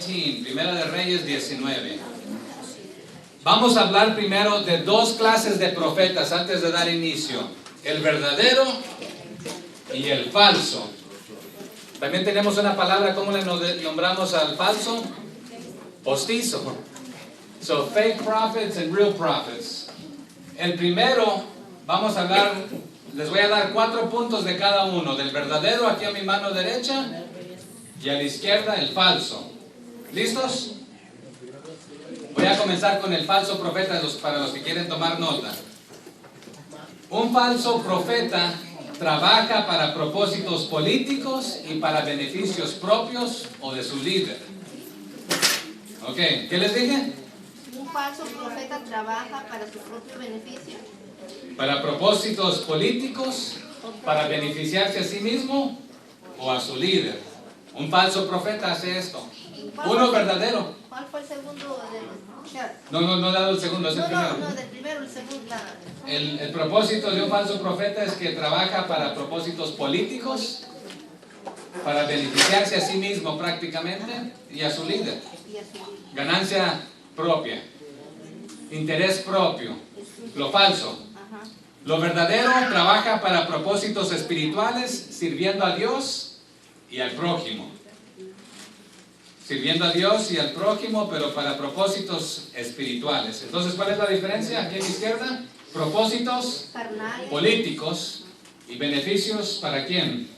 19, Primera de Reyes 19. Vamos a hablar primero de dos clases de profetas antes de dar inicio: el verdadero y el falso. También tenemos una palabra, ¿cómo le nombramos al falso? Postizo. So, fake prophets and real prophets. El primero, vamos a hablar, les voy a dar 4 puntos de cada uno: del verdadero aquí a mi mano derecha y a la izquierda el falso. ¿Listos? Voy a comenzar con el falso profeta para los que quieren tomar nota. Un falso profeta trabaja para propósitos políticos y para beneficios propios o de su líder. Ok, ¿qué les dije? Un falso profeta trabaja para su propio beneficio. Para propósitos políticos, para beneficiarse a sí mismo o a su líder. Un falso profeta hace esto. Uno verdadero. ¿Cuál fue el segundo de los? No he dado el segundo, es el primero. No, del primero, el segundo. El propósito de un falso profeta es que trabaja para propósitos políticos, para beneficiarse a sí mismo prácticamente y a su líder. Ganancia propia, interés propio. Lo falso. Lo verdadero trabaja para propósitos espirituales, sirviendo a Dios y al prójimo. Sirviendo a Dios y al prójimo, pero para propósitos espirituales. Entonces, ¿cuál es la diferencia? Aquí a la izquierda, propósitos políticos y beneficios ¿para quién?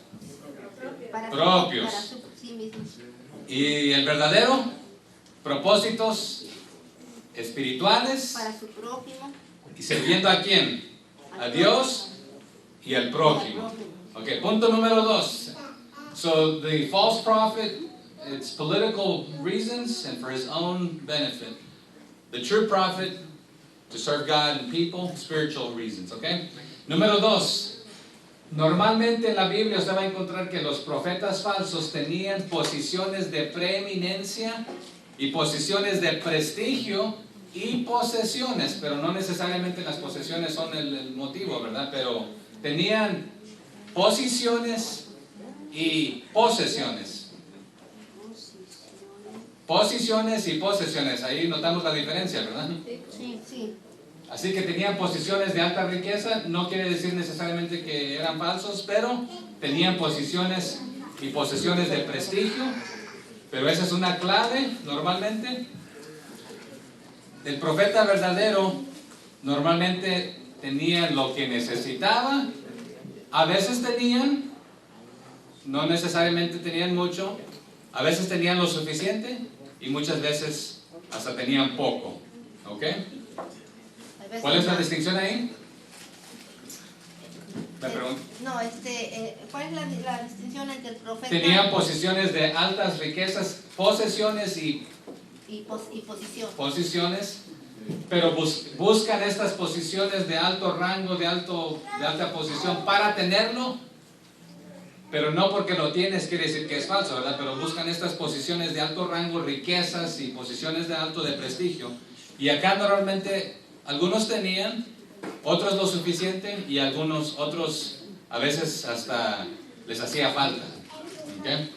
Propios. Para sí mismos. Y el verdadero, propósitos espirituales Para su prójimo. y sirviendo a quién? A Dios y al prójimo. Ok, punto número 2. So, the false prophet, it's political reasons and for his own benefit. The true prophet, to serve God and people, spiritual reasons, okay? Número 2. Normalmente en la Biblia usted va a encontrar que los profetas falsos tenían posiciones de preeminencia y posiciones de prestigio y posesiones, pero no necesariamente las posesiones son el motivo, ¿verdad? Pero tenían posiciones y posesiones. Posiciones y posesiones, ahí notamos la diferencia, ¿verdad? Sí. Así que tenían posiciones de alta riqueza, no quiere decir necesariamente que eran falsos, pero tenían posiciones y posesiones de prestigio, pero esa es una clave normalmente. El profeta verdadero normalmente tenía lo que necesitaba, a veces tenían, no necesariamente tenían mucho, a veces tenían lo suficiente y muchas veces hasta tenían poco. ¿Ok? ¿Cuál es la distinción ahí? ¿Me pregunto? ¿Cuál es la distinción entre el profeta? Tenían posiciones de altas riquezas, posesiones y posición. Posiciones, pero buscan estas posiciones de alto rango, de alta posición para tenerlo, pero no porque lo tienes quiere decir que es falso, ¿verdad? Pero buscan estas posiciones de alto rango, riquezas y posiciones de alto de prestigio. Y acá normalmente algunos tenían, otros lo suficiente y otros a veces hasta les hacía falta. ¿Okay?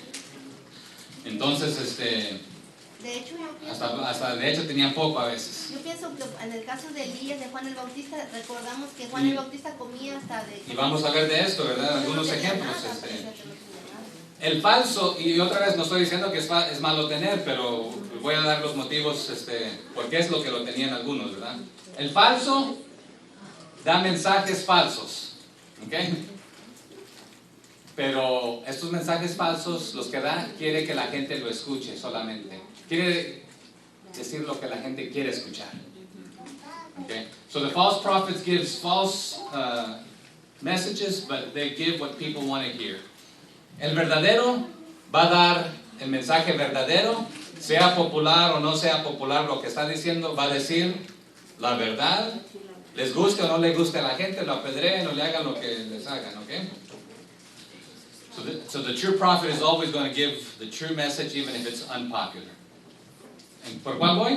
Entonces, de hecho, hasta de hecho tenían poco a veces. Yo pienso que en el caso de Elías, de Juan el Bautista, recordamos que Juan el Bautista comía hasta de... Y vamos a ver de esto, ¿verdad? Algunos ejemplos. El falso, y otra vez no estoy diciendo que es malo tener, pero voy a dar los motivos porque es lo que lo tenían algunos, ¿verdad? El falso da mensajes falsos, ¿ok? Pero estos mensajes falsos, los que da, quiere que la gente lo escuche solamente. Quiere decir lo que la gente quiere escuchar. Okay? So the false prophets gives false messages, but they give what people want to hear. El verdadero va a dar el mensaje verdadero, sea popular o no sea popular lo que está diciendo, va a decir la verdad, les guste o no les guste a la gente, lo apedreen o le hagan lo que les hagan, ¿ok? So the true prophet is always going to give the true message even if it's unpopular. ¿Por cuál voy?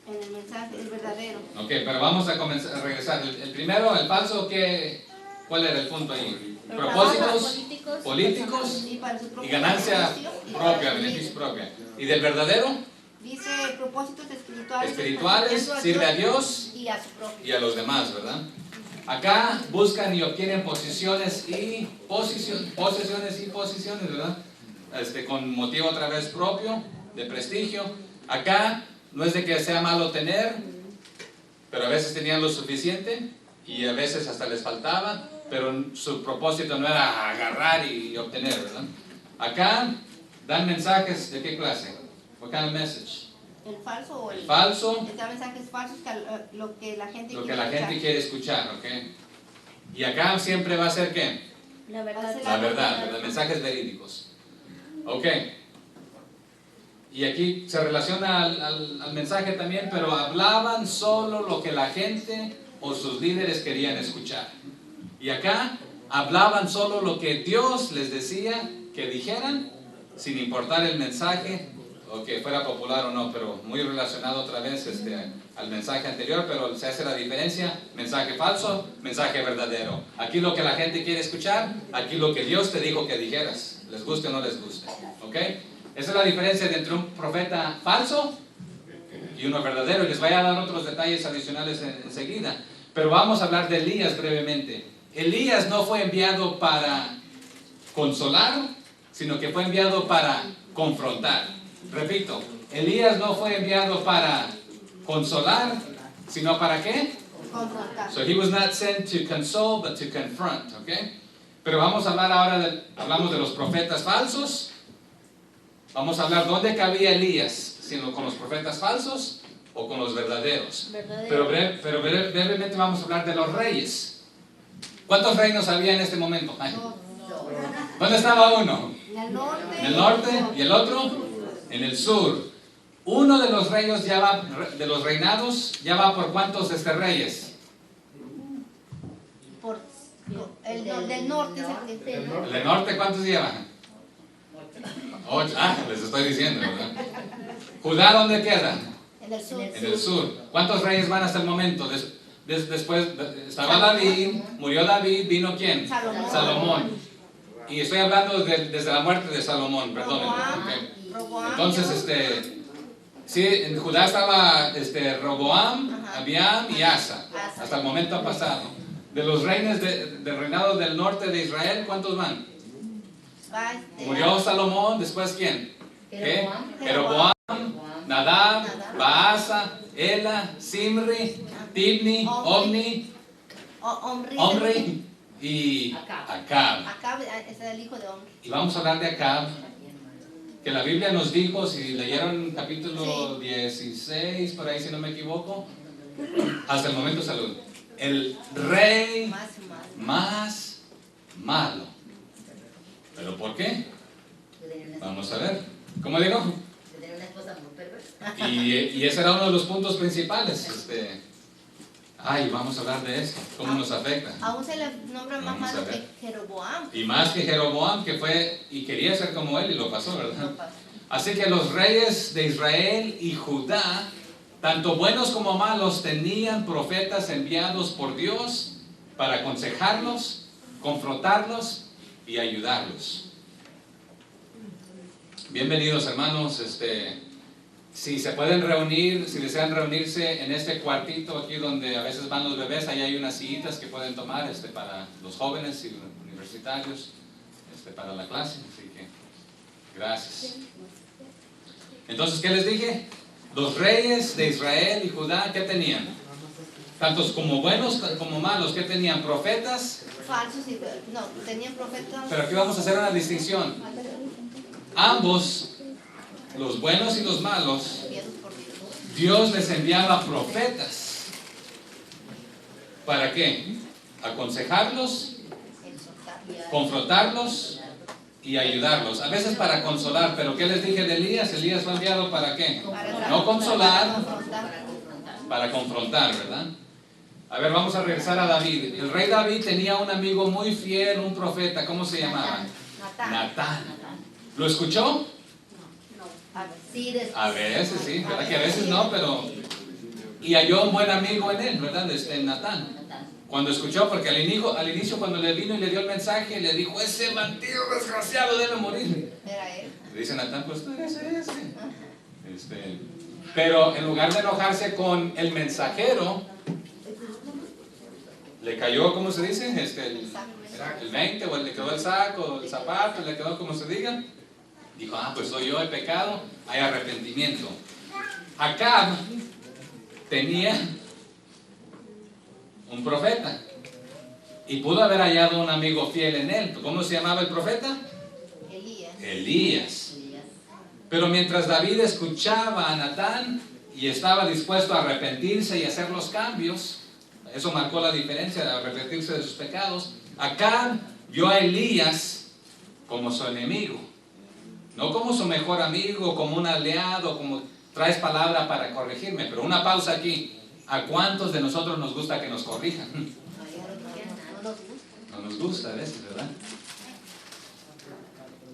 En el mensaje, el verdadero. Ok, pero vamos a regresar. El primero, el falso, ¿qué ¿Cuál era el punto ahí? Trabajos Propósitos políticos y para su propio y ganancia beneficio y para propia, su beneficio vida. propia. ¿Y del verdadero? Dice propósitos espirituales, Espirituales, sirve a Dios y a su propio. y a los demás, ¿verdad? Acá buscan y obtienen posesiones y posiciones, ¿verdad? Con motivo otra vez propio, de prestigio. Acá no es de que sea malo tener, pero a veces tenían lo suficiente y a veces hasta les faltaba, pero su propósito no era agarrar y obtener, ¿verdad? Acá dan mensajes de qué clase? What kind of message? El falso o El falso, da mensajes falsos que lo que la gente lo que quiere la escuchar. gente quiere escuchar, ¿ok? Y acá siempre va a ser ¿qué? La verdad. La verdad, los mensajes verídicos. Ok. Y aquí se relaciona al mensaje también, pero hablaban solo lo que la gente o sus líderes querían escuchar. Y acá hablaban solo lo que Dios les decía que dijeran, sin importar el mensaje o que fuera popular o no, pero muy relacionado otra vez al mensaje anterior, pero se hace la diferencia: mensaje falso, mensaje verdadero. Aquí lo que la gente quiere escuchar, aquí lo que Dios te dijo que dijeras, les guste o no les guste, ¿ok? Esa es la diferencia entre un profeta falso y uno verdadero, y les voy a dar otros detalles adicionales enseguida, pero vamos a hablar de Elías brevemente. Elías no fue enviado para consolar, sino que fue enviado para confrontar. Repito, Elías no fue enviado para consolar, sino para ¿qué? Confrontar. So he was not sent to console, but to confront, okay? Pero vamos a hablar ahora hablamos de los profetas falsos. Vamos a hablar dónde cabía Elías, si con los profetas falsos o con los verdaderos. Pero brevemente vamos a hablar de los reyes. ¿Cuántos reinos había en este momento? Ay. ¿Dónde estaba uno? En el norte. ¿Y el otro? En el sur. Uno de los reyes ya va, de los reinados, ya va por ¿cuántos reyes? Por el del norte. ¿El del norte cuántos lleva? 8. Les estoy diciendo, ¿verdad? ¿Judá dónde queda? En el sur. En el sur. ¿Cuántos reyes van hasta el momento? Después estaba David, murió David, vino ¿quién? Salomón. Y estoy hablando desde la muerte de Salomón, perdónenme. Okay. Entonces, sí, en Judá estaba Roboam, Abiam y Asa, hasta el momento pasado. De los reyes del reinado del norte de Israel, ¿cuántos van? Murió Salomón, después ¿quién? ¿Qué? Jeroboam, Nadab, Baasa, Ela, Simri, Tibni, Omri y Acab. Acab es el hijo de Omri. Y vamos a hablar de Acab, que la Biblia nos dijo, si leyeron capítulo 16, por ahí si no me equivoco, hasta el momento salud, el rey más malo. ¿Pero por qué? Vamos a ver. ¿Cómo digo? Y ese era uno de los puntos principales. Vamos a hablar de eso. ¿Cómo nos afecta? Aún se le nombra más malo que Jeroboam. Y más que Jeroboam, que fue y quería ser como él y lo pasó, ¿verdad? Así que los reyes de Israel y Judá, tanto buenos como malos, tenían profetas enviados por Dios para aconsejarlos, confrontarlos y ayudarlos. Bienvenidos, hermanos. Si se pueden reunir, si desean reunirse en este cuartito aquí donde a veces van los bebés, ahí hay unas sillitas que pueden tomar para los jóvenes y universitarios, para la clase. Así que, gracias. Entonces, ¿qué les dije? Los reyes de Israel y Judá, ¿qué tenían? Tantos como buenos como malos, ¿qué tenían? Profetas. Falsos no, tenían profetas. Pero aquí vamos a hacer una distinción. Ambos, los buenos y los malos, Dios les enviaba profetas. ¿Para qué? Aconsejarlos, confrontarlos y ayudarlos. A veces para consolar, pero ¿qué les dije de Elías? Elías fue enviado ¿para qué? No consolar, para confrontar, ¿verdad? A ver, vamos a regresar a David. El rey David tenía un amigo muy fiel, un profeta. ¿Cómo se llamaba? Natán. ¿Lo escuchó? A veces sí, ¿verdad? Que a veces no, pero... Y halló un buen amigo en él, ¿verdad? Natán. Cuando escuchó, porque al inicio cuando le vino y le dio el mensaje, le dijo, ese bandido desgraciado debe morir. Era él. Le dice Natán, pues tú eres ese. Pero en lugar de enojarse con el mensajero, le cayó, ¿cómo se dice? El 20, o le quedó el saco, el zapato, le quedó como se diga. Dijo, pues soy yo, he pecado, hay arrepentimiento. Acab tenía un profeta y pudo haber hallado un amigo fiel en él. ¿Cómo se llamaba el profeta? Elías. Pero mientras David escuchaba a Natán y estaba dispuesto a arrepentirse y hacer los cambios, eso marcó la diferencia de arrepentirse de sus pecados, Acab vio a Elías como su enemigo, no como su mejor amigo, como un aliado, como traes palabra para corregirme. Pero una pausa aquí. ¿A cuántos de nosotros nos gusta que nos corrijan? No nos gusta a veces, ¿verdad?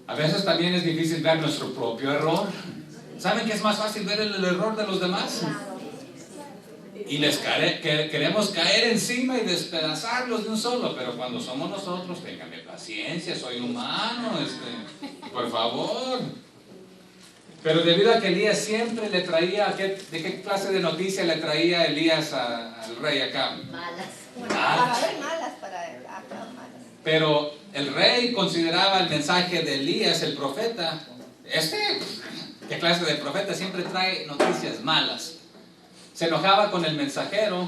A veces también es difícil ver nuestro propio error. ¿Saben que es más fácil ver el error de los demás? Y queremos caer encima y despedazarlos de un solo. Pero cuando somos nosotros, ténganme paciencia, soy humano, por favor. Pero debido a que Elías siempre le traía, ¿de qué clase de noticia le traía Elías al rey Acab? Malas. Para Acab, malas. Pero el rey consideraba el mensaje de Elías, el profeta, ¿qué clase de profeta? Siempre trae noticias malas. Se enojaba con el mensajero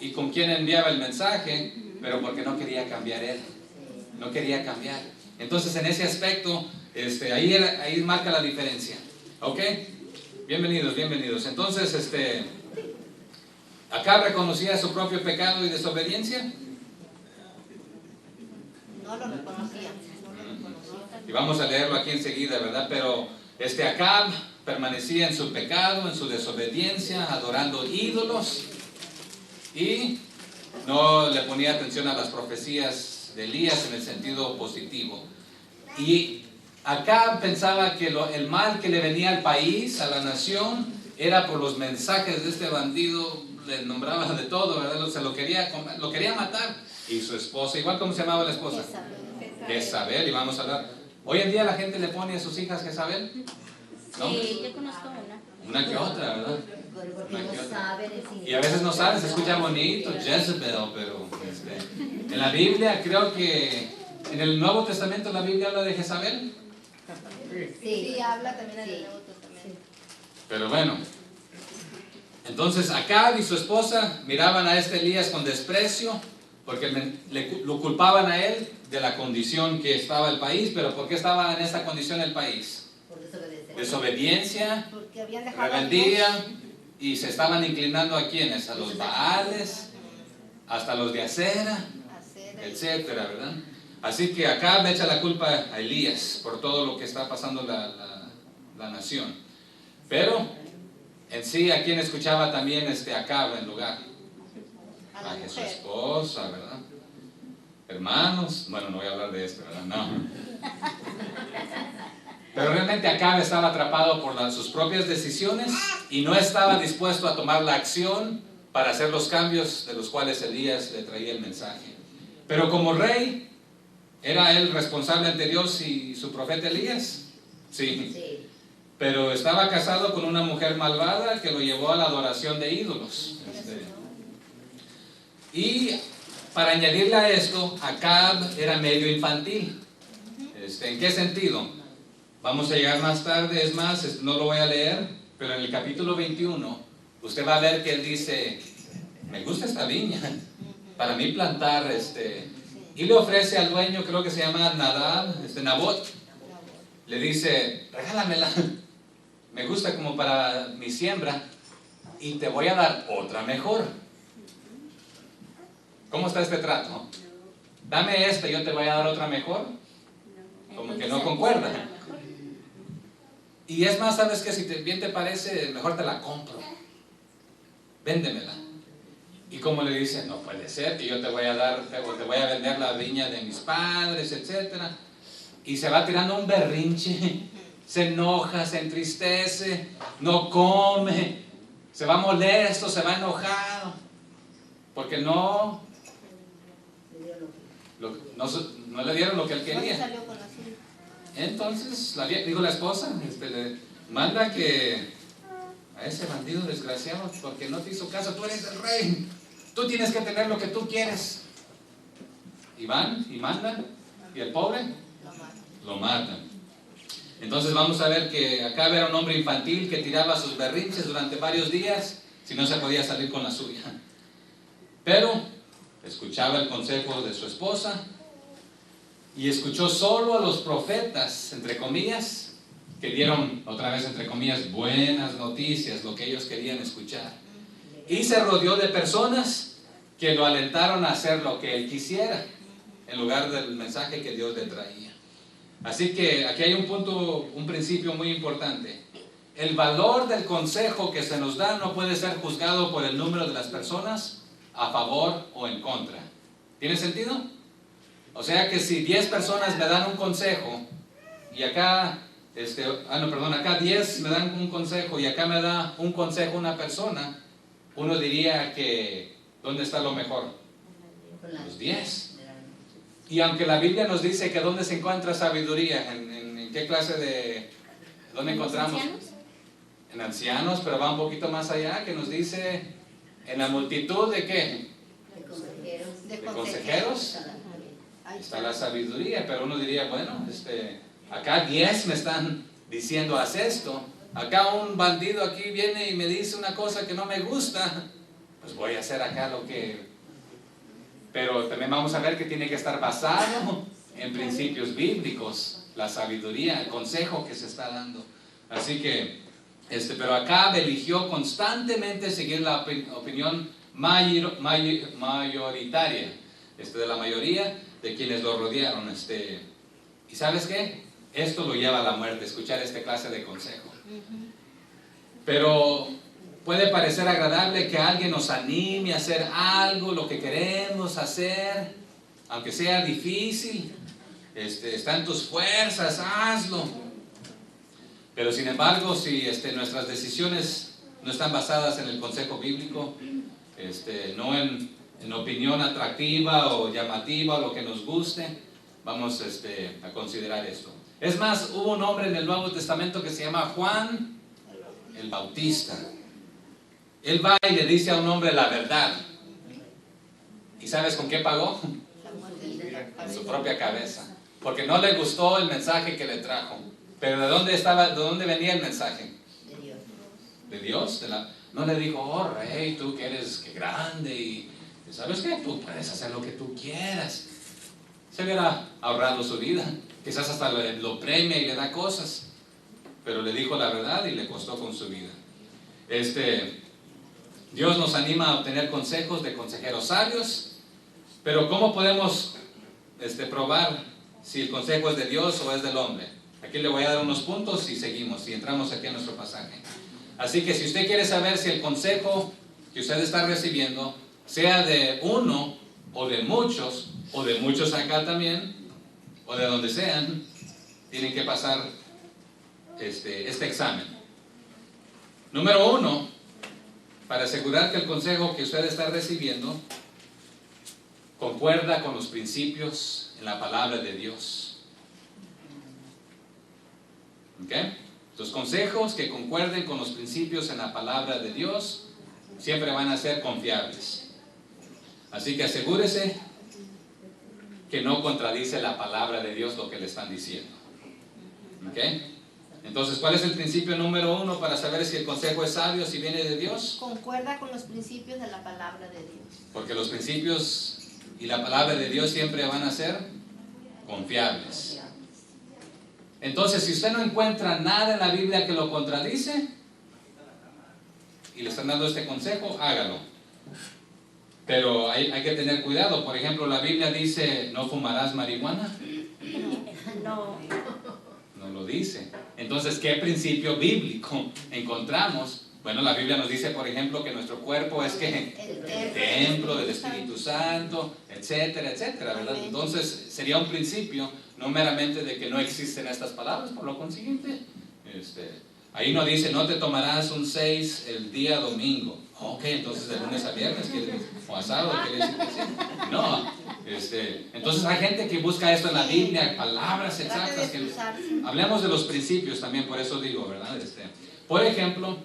y con quien enviaba el mensaje, pero porque no quería cambiar él. No quería cambiar. Entonces, en ese aspecto, ahí marca la diferencia. ¿Ok? Bienvenidos. Entonces, ¿Acab reconocía su propio pecado y desobediencia? No lo reconocía. Y vamos a leerlo aquí enseguida, ¿verdad? Pero Acab permanecía en su pecado, en su desobediencia, adorando ídolos, y no le ponía atención a las profecías de Elías en el sentido positivo. Y Acab pensaba que el mal que le venía al país, a la nación, era por los mensajes de este bandido. Le nombraba de todo, ¿verdad? Lo quería matar. Y su esposa, igual, ¿cómo se llamaba la esposa? Jezabel. Y vamos a hablar. Hoy en día la gente le pone a sus hijas Jezabel. ¿No? Sí, yo conozco una que otra, ¿verdad? Porque no saben. Y a veces no saben, se escucha bonito, Jezebel, pero en la Biblia, creo que en el Nuevo Testamento la Biblia habla de Jezabel. Sí, habla también en el Nuevo Testamento. Pero bueno, entonces Acab y su esposa miraban a Elías con desprecio, porque lo culpaban a él de la condición que estaba el país. Pero ¿por qué estaba en esta condición el país? Desobediencia, rebeldía, y se estaban inclinando a quienes, a los Baales, hasta los de Acera, etcétera, ¿verdad? Así que Acab echa la culpa a Elías por todo lo que está pasando la nación. Pero en sí, ¿a quién escuchaba también Acab en lugar? A su esposa, ¿verdad? Hermanos, bueno, no voy a hablar de esto, ¿verdad? No. Pero realmente Acab estaba atrapado por sus propias decisiones y no estaba dispuesto a tomar la acción para hacer los cambios de los cuales Elías le traía el mensaje. Pero como rey, ¿era él responsable ante Dios y su profeta Elías? Sí. Pero estaba casado con una mujer malvada que lo llevó a la adoración de ídolos. Y para añadirle a esto, Acab era medio infantil. ¿En qué sentido? Vamos a llegar más tarde, es más, no lo voy a leer, pero en el capítulo 21, usted va a ver que él dice, me gusta esta viña, para mí plantar, y le ofrece al dueño, creo que se llama Nabot, le dice, regálamela, me gusta como para mi siembra, y te voy a dar otra mejor. ¿Cómo está este trato? Dame esta y yo te voy a dar otra mejor. Como que no concuerda. Y es más, ¿sabes qué? Si bien te parece, mejor te la compro. Véndemela. Y como le dice, no puede ser que yo te voy a dar, o te voy a vender la viña de mis padres, etcétera. Y se va tirando un berrinche, se enoja, se entristece, no come, se va molesto, se va enojado, porque no no le dieron lo que él No se quería. salió con la suya. Entonces dijo la esposa, le manda que a ese bandido desgraciado, porque no te hizo caso, tú eres el rey, tú tienes que tener lo que tú quieres. Y van y mandan, y el pobre lo matan. Entonces vamos a ver que acá era un hombre infantil que tiraba sus berrinches durante varios días si no se podía salir con la suya. Pero escuchaba el consejo de su esposa y escuchó solo a los profetas, entre comillas, que dieron, otra vez entre comillas, buenas noticias, lo que ellos querían escuchar. Y se rodeó de personas que lo alentaron a hacer lo que él quisiera, en lugar del mensaje que Dios le traía. Así que aquí hay un punto, un principio muy importante. El valor del consejo que se nos da no puede ser juzgado por el número de las personas a favor o en contra. ¿Tiene sentido? O sea que si 10 personas me dan un consejo y acá, acá 10 me dan un consejo y acá me da un consejo una persona, uno diría que ¿dónde está lo mejor? Los 10. Y aunque la Biblia nos dice que dónde se encuentra sabiduría, ¿en qué clase de, dónde encontramos? En ancianos, pero va un poquito más allá, que nos dice en la multitud de ¿qué? De consejeros. Ahí está la sabiduría, pero uno diría, bueno, acá 10 me están diciendo haz esto, acá un bandido aquí viene y me dice una cosa que no me gusta, pues voy a hacer acá lo que... Pero también vamos a ver que tiene que estar basado en principios bíblicos, la sabiduría, el consejo que se está dando. Así que, pero acá eligió constantemente seguir la opinión mayoritaria, de la mayoría de quienes lo rodearon. ¿Y sabes qué? Esto lo lleva a la muerte, escuchar esta clase de consejo. Pero puede parecer agradable que alguien nos anime a hacer algo, lo que queremos hacer, aunque sea difícil. Está en tus fuerzas, hazlo. Pero sin embargo, si nuestras decisiones no están basadas en el consejo bíblico, no en opinión atractiva o llamativa o lo que nos guste, vamos a considerar esto. Es más, hubo un hombre en el Nuevo Testamento que se llama Juan el Bautista. Él va y le dice a un hombre la verdad. ¿Y sabes con qué pagó? Con su propia cabeza. Porque no le gustó el mensaje que le trajo. Pero ¿de dónde venía el mensaje? De Dios. No le dijo, oh rey, tú que eres grande y ¿sabes qué? Tú puedes hacer lo que tú quieras. Se hubiera ahorrado su vida. Quizás hasta lo premia y le da cosas. Pero le dijo la verdad y le costó con su vida. Dios nos anima a obtener consejos de consejeros sabios, pero ¿cómo podemos probar si el consejo es de Dios o es del hombre? Aquí le voy a dar unos puntos y seguimos, y entramos aquí a nuestro pasaje. Así que si usted quiere saber si el consejo que usted está recibiendo, sea de uno o de muchos acá también, o de donde sean, tienen que pasar este examen. Número 1, para asegurar que el consejo que usted está recibiendo concuerda con los principios en la palabra de Dios. ¿Ok? Los consejos que concuerden con los principios en la palabra de Dios siempre van a ser confiables. Así que asegúrese que no contradice la palabra de Dios lo que le están diciendo. ¿Ok? Entonces, ¿cuál es el principio número 1 para saber si el consejo es sabio, si viene de Dios? Concuerda con los principios de la palabra de Dios. Porque los principios y la palabra de Dios siempre van a ser confiables. Entonces, si usted no encuentra nada en la Biblia que lo contradice y le están dando este consejo, hágalo. Pero hay que tener cuidado. Por ejemplo, la Biblia dice, ¿no fumarás marihuana? No. No lo dice. Entonces, ¿qué principio bíblico encontramos? Bueno, la Biblia nos dice, por ejemplo, que nuestro cuerpo es que el templo del Espíritu Santo, etcétera, etcétera, ¿verdad? Entonces, sería un principio, no meramente de que no existen estas palabras, por lo consiguiente, ahí no dice, no te tomarás un 6 el día domingo. Ok, entonces de lunes a viernes, o a sábado, quiere decir que sí. No, Entonces hay gente que busca esto en la Biblia, palabras exactas. Hablemos de los principios también, por eso digo, ¿verdad? Por ejemplo,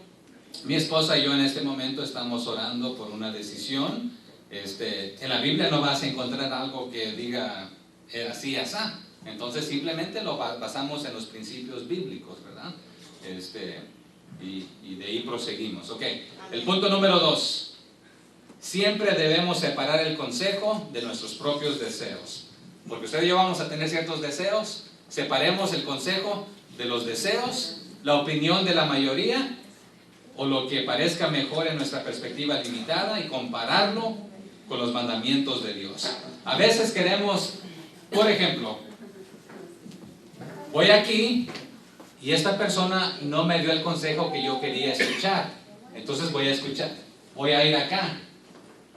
mi esposa y yo en este momento estamos orando por una decisión. En la Biblia no vas a encontrar algo que diga así, así. Entonces simplemente lo basamos en los principios bíblicos, ¿verdad? Y de ahí proseguimos. Ok, el punto número 2. Siempre debemos separar el consejo de nuestros propios deseos. Porque usted y yo vamos a tener ciertos deseos. Separemos el consejo de los deseos, la opinión de la mayoría o lo que parezca mejor en nuestra perspectiva limitada y compararlo con los mandamientos de Dios. A veces queremos, por ejemplo, voy aquí y esta persona no me dio el consejo que yo quería escuchar. Entonces voy a ir acá.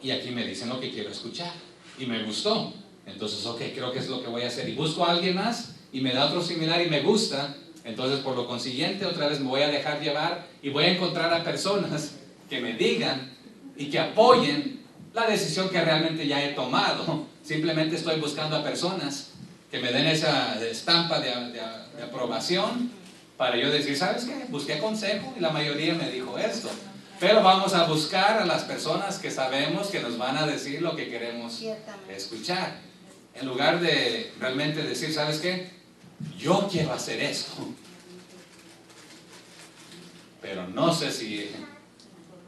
Y aquí me dicen lo que quiero escuchar. Y me gustó. Entonces, ok, creo que es lo que voy a hacer. Y busco a alguien más y me da otro similar y me gusta. Entonces, por lo consiguiente, otra vez me voy a dejar llevar y voy a encontrar a personas que me digan y que apoyen la decisión que realmente ya he tomado. Simplemente estoy buscando a personas que me den esa estampa de aprobación para yo decir, ¿sabes qué? Busqué consejo y la mayoría me dijo esto. Pero vamos a buscar a las personas que sabemos que nos van a decir lo que queremos escuchar. En lugar de realmente decir, ¿sabes qué? Yo quiero hacer esto. Pero no sé si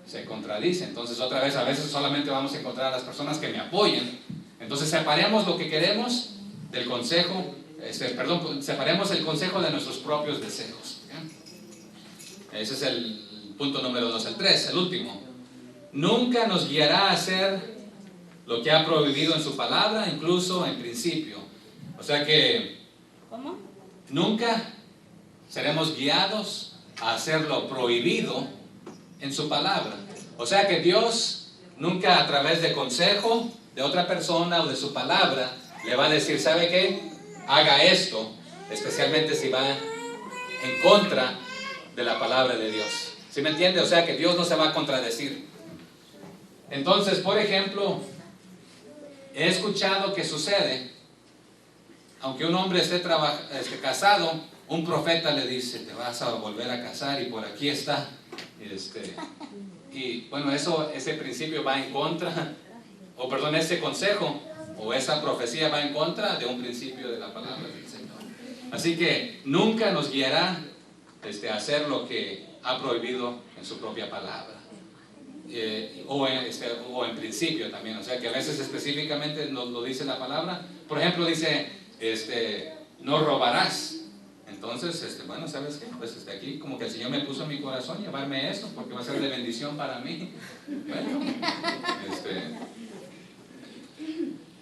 se contradice. Entonces otra vez, a veces solamente vamos a encontrar a las personas que me apoyen. Entonces separemos lo que queremos del consejo, separemos el consejo de nuestros propios deseos. ¿Okay? Ese es el punto número 2. El 3, el último. Nunca nos guiará a hacer lo que ha prohibido en su palabra, incluso en principio. O sea que ¿Cómo? Nunca seremos guiados a hacer lo prohibido en su palabra. O sea que Dios nunca a través de consejo de otra persona o de su palabra le va a decir, ¿sabe qué? Haga esto, especialmente si va en contra de la palabra de Dios. ¿Sí me entiende? O sea que Dios no se va a contradecir. Entonces, por ejemplo, he escuchado que sucede, aunque un hombre esté casado, un profeta le dice, te vas a volver a casar y por aquí está. Y bueno, ese principio va en contra, ese consejo o esa profecía va en contra de un principio de la palabra del Señor. Así que nunca nos guiará a hacer lo que ha prohibido en su propia palabra. O en principio también, o sea que a veces específicamente nos lo dice la palabra. Por ejemplo, dice, no robarás. Entonces, bueno, ¿sabes qué? Pues aquí como que el Señor me puso en mi corazón llevarme esto porque va a ser de bendición para mí. Bueno,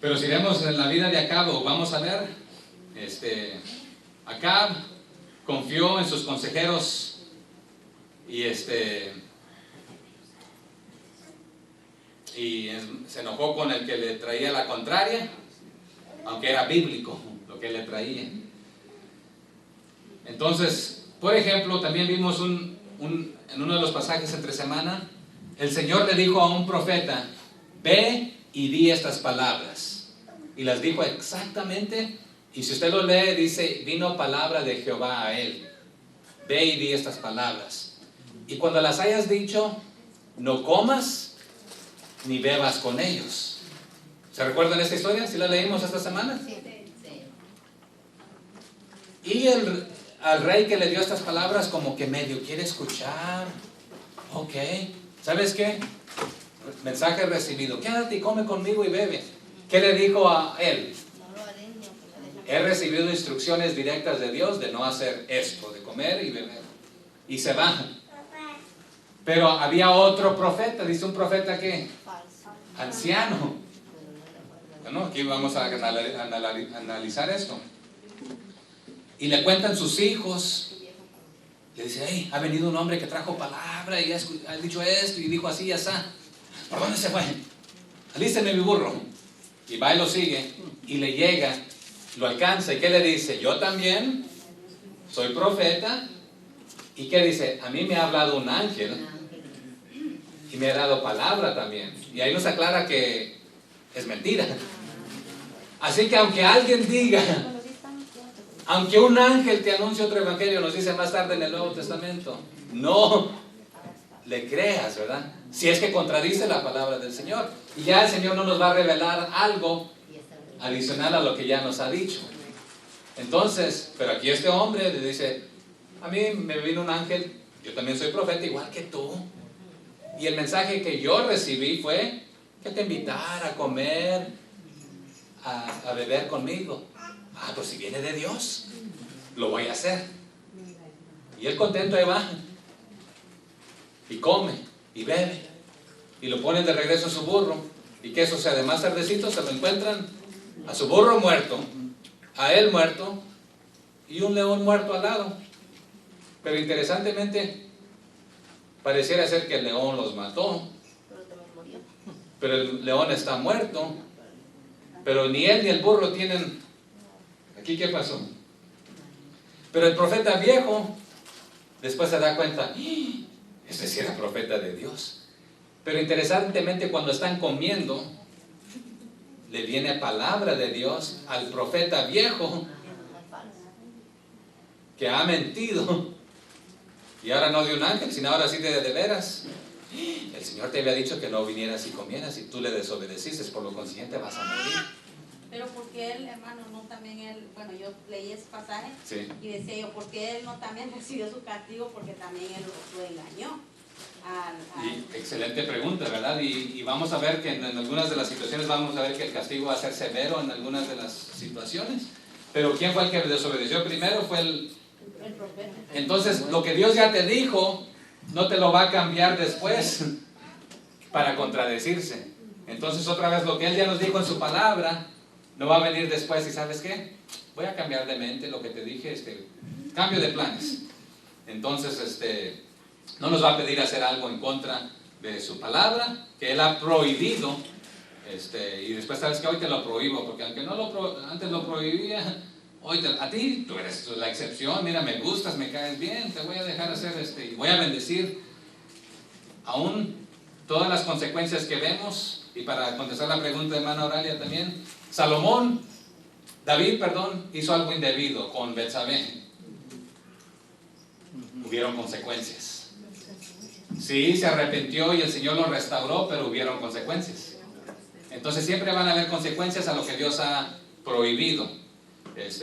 pero si vemos en la vida de Acab, vamos a ver, Acab confió en sus consejeros y se enojó con el que le traía la contraria, aunque era bíblico lo que le traía. Entonces, por ejemplo, también vimos en uno de los pasajes entre semana, el Señor le dijo a un profeta, ve y di estas palabras. Y las dijo exactamente, y si usted lo lee, dice, vino palabra de Jehová a él. Ve y di estas palabras. Y cuando las hayas dicho, no comas ni bebas con ellos. ¿Se recuerdan esta historia? ¿Sí la leímos esta semana? Sí. Y al rey que le dio estas palabras como que medio quiere escuchar. Ok, ¿sabes qué? Mensaje recibido. Quédate y come conmigo y bebe. ¿Qué le dijo a él? He recibido instrucciones directas de Dios de no hacer esto, de comer y beber. Y se va. Pero había otro profeta, dice un profeta que anciano. Bueno, aquí vamos a analizar esto. Y le cuentan sus hijos. Le dice, hey, ha venido un hombre que trajo palabra y ha dicho esto y dijo así y así. ¿Por dónde se fue? Alísteme mi burro. Y va y lo sigue y le llega, lo alcanza. ¿Y qué le dice? Yo también soy profeta. ¿Y qué dice? A mí me ha hablado un ángel y me ha dado palabra también. Y ahí nos aclara que es mentira. Así que aunque alguien diga, aunque un ángel te anuncie otro evangelio, nos dice más tarde en el Nuevo Testamento, no le creas, ¿verdad? Si es que contradice la palabra del Señor. Y ya el Señor no nos va a revelar algo adicional a lo que ya nos ha dicho. Entonces, pero aquí este hombre le dice, a mí me vino un ángel, yo también soy profeta igual que tú. Y el mensaje que yo recibí fue que te invitara a comer, a beber conmigo. Ah, pues si viene de Dios, lo voy a hacer. Y él contento ahí va. Y come, y bebe. Y lo ponen de regreso a su burro. ¿Y qué sucede? Más tardecito se lo encuentran a su burro muerto, a él muerto, y un león muerto al lado. Pero interesantemente, pareciera ser que el león los mató. Pero el león está muerto. Pero ni él ni el burro tienen... ¿Aquí qué pasó? Pero el profeta viejo después se da cuenta, este sí era profeta de Dios. Pero interesantemente, cuando están comiendo, le viene palabra de Dios al profeta viejo que ha mentido. Y ahora no de un ángel, sino ahora sí de veras. El Señor te había dicho que no vinieras y comieras y tú le desobedeciste, por lo consiguiente vas a morir. Pero porque él, hermano, no también él, bueno, yo leí ese pasaje, sí, y decía yo, porque él no también recibió su castigo, porque también él lo engañó. Excelente pregunta, ¿verdad? Y vamos a ver que en algunas de las situaciones vamos a ver que el castigo va a ser severo en algunas de las situaciones. Pero ¿quién fue el que desobedeció primero? Fue el profeta. Entonces, lo que Dios ya te dijo, no te lo va a cambiar después para contradecirse. Entonces, otra vez, lo que Él ya nos dijo en su palabra, no va a venir después y ¿sabes qué? Voy a cambiar de mente lo que te dije, cambio de planes. Entonces, no nos va a pedir hacer algo en contra de su palabra, que Él ha prohibido, y después sabes que hoy te lo prohíbo, porque aunque antes lo prohibía, hoy a ti, tú eres la excepción, mira, me gustas, me caes bien, te voy a dejar hacer y voy a bendecir aún todas las consecuencias que vemos. Y para contestar la pregunta de hermana Auralia también, David, hizo algo indebido con Betsabé. Hubieron consecuencias. Sí, se arrepintió y el Señor lo restauró, pero hubieron consecuencias. Entonces siempre van a haber consecuencias a lo que Dios ha prohibido.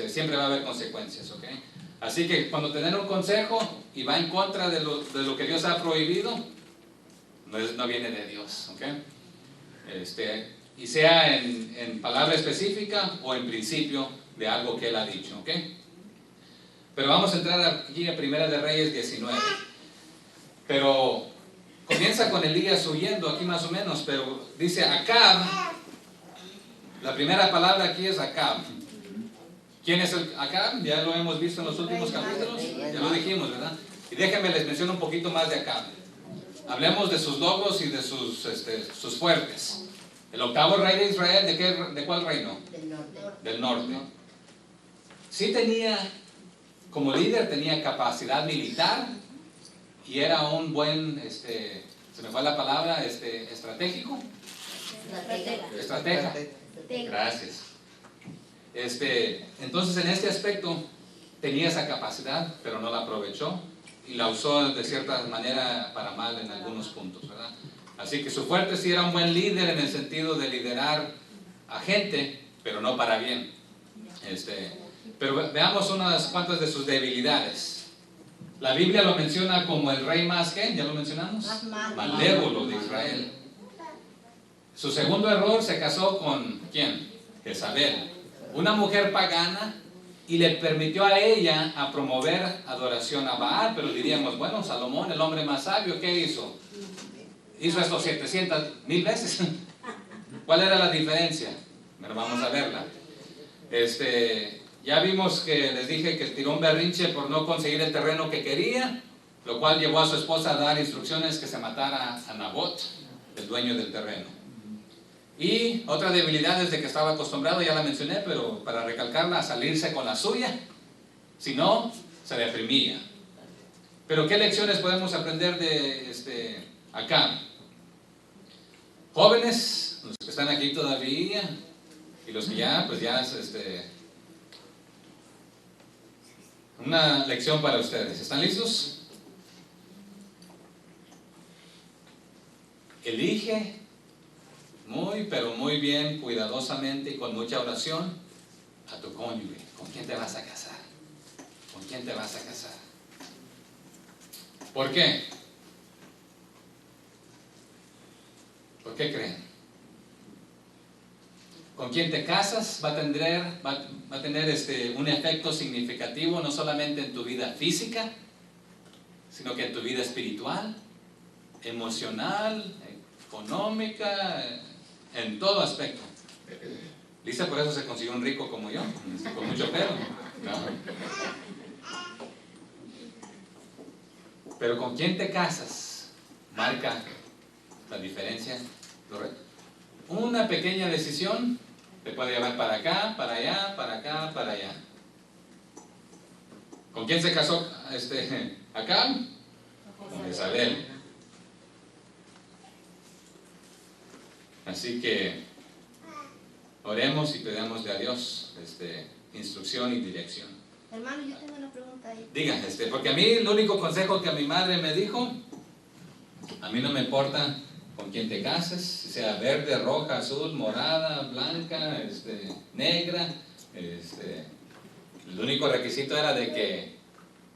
Siempre va a haber consecuencias, ¿ok? Así que cuando te den un consejo y va en contra de lo que Dios ha prohibido, no viene de Dios, ¿ok? Y sea en palabra específica o en principio de algo que Él ha dicho, ¿ok? Pero vamos a entrar aquí a Primera de Reyes 19. Pero comienza con Elías huyendo aquí más o menos, pero dice Acab. La primera palabra aquí es Acab. ¿Quién es el Acab? Ya lo hemos visto en los últimos capítulos, ya lo dijimos, ¿verdad? Y déjenme les menciono un poquito más de Acab. Hablemos de sus logros y de sus fuertes. El octavo rey de Israel, ¿de cuál reino? Del norte. Del norte. Sí como líder tenía capacidad militar y era un buen, se me fue la palabra, estratégico. Estratega. Gracias. Entonces en este aspecto tenía esa capacidad, pero no la aprovechó y la usó de cierta manera para mal en algunos puntos, ¿verdad? Así que su fuerte sí era un buen líder en el sentido de liderar a gente, pero no para bien. Pero veamos unas cuantas de sus debilidades. La Biblia lo menciona como el rey más, ¿qué? ¿Ya lo mencionamos? Malévolo de Israel. Su segundo error, se casó con ¿quién? Jezabel, una mujer pagana, y le permitió a ella a promover adoración a Baal. Pero diríamos, bueno, Salomón, el hombre más sabio, ¿qué hizo? Hizo esto 700,000 veces. ¿Cuál era la diferencia? Bueno, vamos a verla. Ya vimos que les dije que tiró un berrinche por no conseguir el terreno que quería, lo cual llevó a su esposa a dar instrucciones que se matara a Nabot, el dueño del terreno. Y otra debilidad desde que estaba acostumbrado, ya la mencioné, pero para recalcarla, a salirse con la suya, si no, se deprimía. Pero ¿qué lecciones podemos aprender de acá? Jóvenes, los que están aquí todavía, Y los que ya, pues ya es una lección para ustedes. ¿Están listos? Elige muy, pero muy bien, cuidadosamente y con mucha oración a tu cónyuge. ¿Con quién te vas a casar? ¿Con quién te vas a casar? ¿Por qué? ¿Por qué creen? ¿Con quién te casas? Va a tener un efecto significativo no solamente en tu vida física, sino que en tu vida espiritual, emocional, económica, en todo aspecto. Lisa por eso se consiguió un rico como yo, con mucho pelo. No. Pero ¿con quién te casas? Marca la diferencia. Una pequeña decisión te puede llevar para acá, para allá, para acá, para allá. ¿Con quién se casó acá? Con Isabel. Así que oremos y pedimos a Dios instrucción y dirección. Hermano, yo tengo una pregunta ahí. Diga, porque a mí el único consejo que mi madre me dijo, a mí no me importa con quién te cases, sea verde, roja, azul, morada, blanca, negra, el único requisito era de que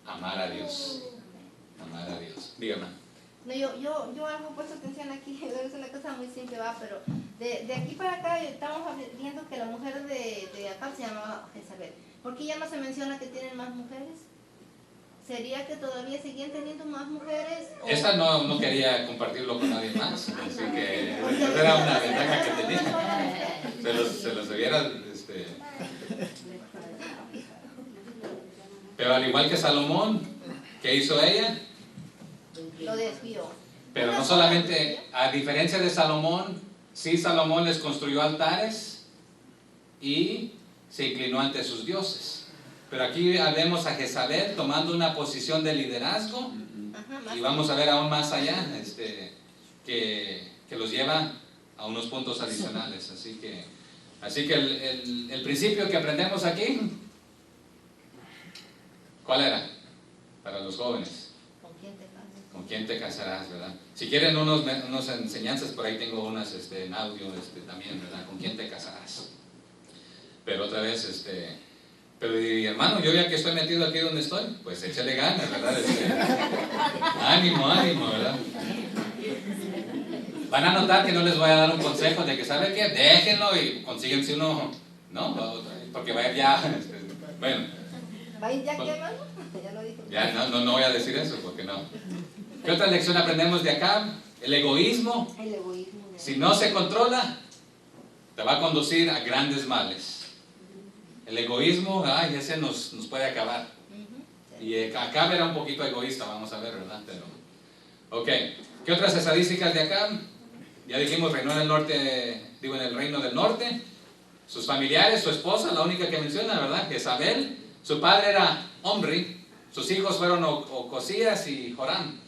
amar a Dios. Amar a Dios. Dígame. No, yo algo he puesto atención aquí, es una cosa muy simple, va, pero de aquí para acá estamos viendo que la mujer de acá se llamaba Jezabel. ¿Por qué ya no se menciona que tienen más mujeres? ¿Sería que todavía seguían teniendo más mujeres? Esta no quería compartirlo con nadie más, así que esa era una ventaja que tenía. Se los debiera... Pero al igual que Salomón, ¿qué hizo ella? Lo desvió. Pero no solamente, a diferencia de Salomón, sí Salomón les construyó altares y se inclinó ante sus dioses. Pero aquí vemos a Jezabel tomando una posición de liderazgo. Y vamos a ver aún más allá que los lleva a unos puntos adicionales. Así que el principio que aprendemos aquí, ¿cuál era? Para los jóvenes. ¿Con quién te casarás, verdad? Si quieren unas enseñanzas, por ahí tengo unas en audio también, ¿verdad? ¿Con quién te casarás? Pero otra vez, pero hermano, yo ya que estoy metido aquí donde estoy, pues échale ganas, ¿verdad? Ánimo, ¿verdad? Van a notar que no les voy a dar un consejo de que, ¿sabe qué? Déjenlo y consíguense uno, ¿no? Porque va a ir ya, bueno. ¿Va a ir ya qué, hermano? Ya lo dijo. Ya no voy a decir eso, porque no. ¿Qué otra lección aprendemos de acá? El egoísmo. El egoísmo. Si no se controla, te va a conducir a grandes males. El egoísmo, ese nos puede acabar. Y acá era un poquito egoísta, vamos a ver, ¿verdad? Pero, ok. ¿Qué otras estadísticas de acá? Ya dijimos, reinó en el norte, en el reino del norte. Sus familiares, su esposa, la única que menciona, ¿verdad? Jezabel. Su padre era Omri. Sus hijos fueron Ocosías y Joram.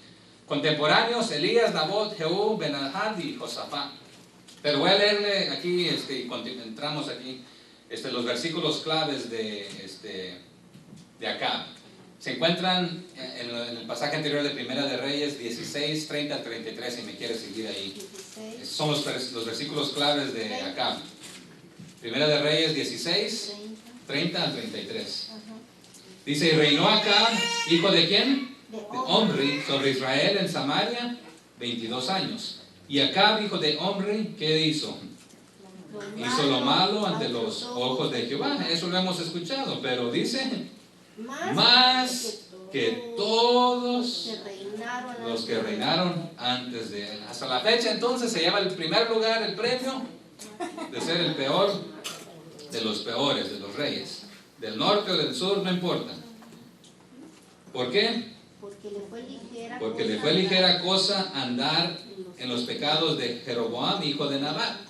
Contemporáneos, Elías, Nabot, Jehú, Ben-Hadad y Josafat. Pero voy a leerle aquí, entramos aquí, los versículos claves de acá. Se encuentran en el pasaje anterior de Primera de Reyes 16, 30 al 33, si me quiere seguir ahí. 16. Son los versículos claves de acá. Primera de Reyes 16, 30 al 33. Dice, y reinó Acab, hijo de ¿quién? De Omri, sobre Israel en Samaria, 22 años. Y Acab, hijo de Omri, ¿qué hizo? Hizo lo malo ante los ojos de Jehová. Eso lo hemos escuchado, pero dice, más que todos los que reinaron antes de él. Hasta la fecha entonces se lleva el primer lugar, el premio de ser el peor de los peores, de los reyes. Del norte o del sur, no importa. ¿Por qué? Porque le fue ligera cosa andar en los pecados de Jeroboam, hijo de Nabat.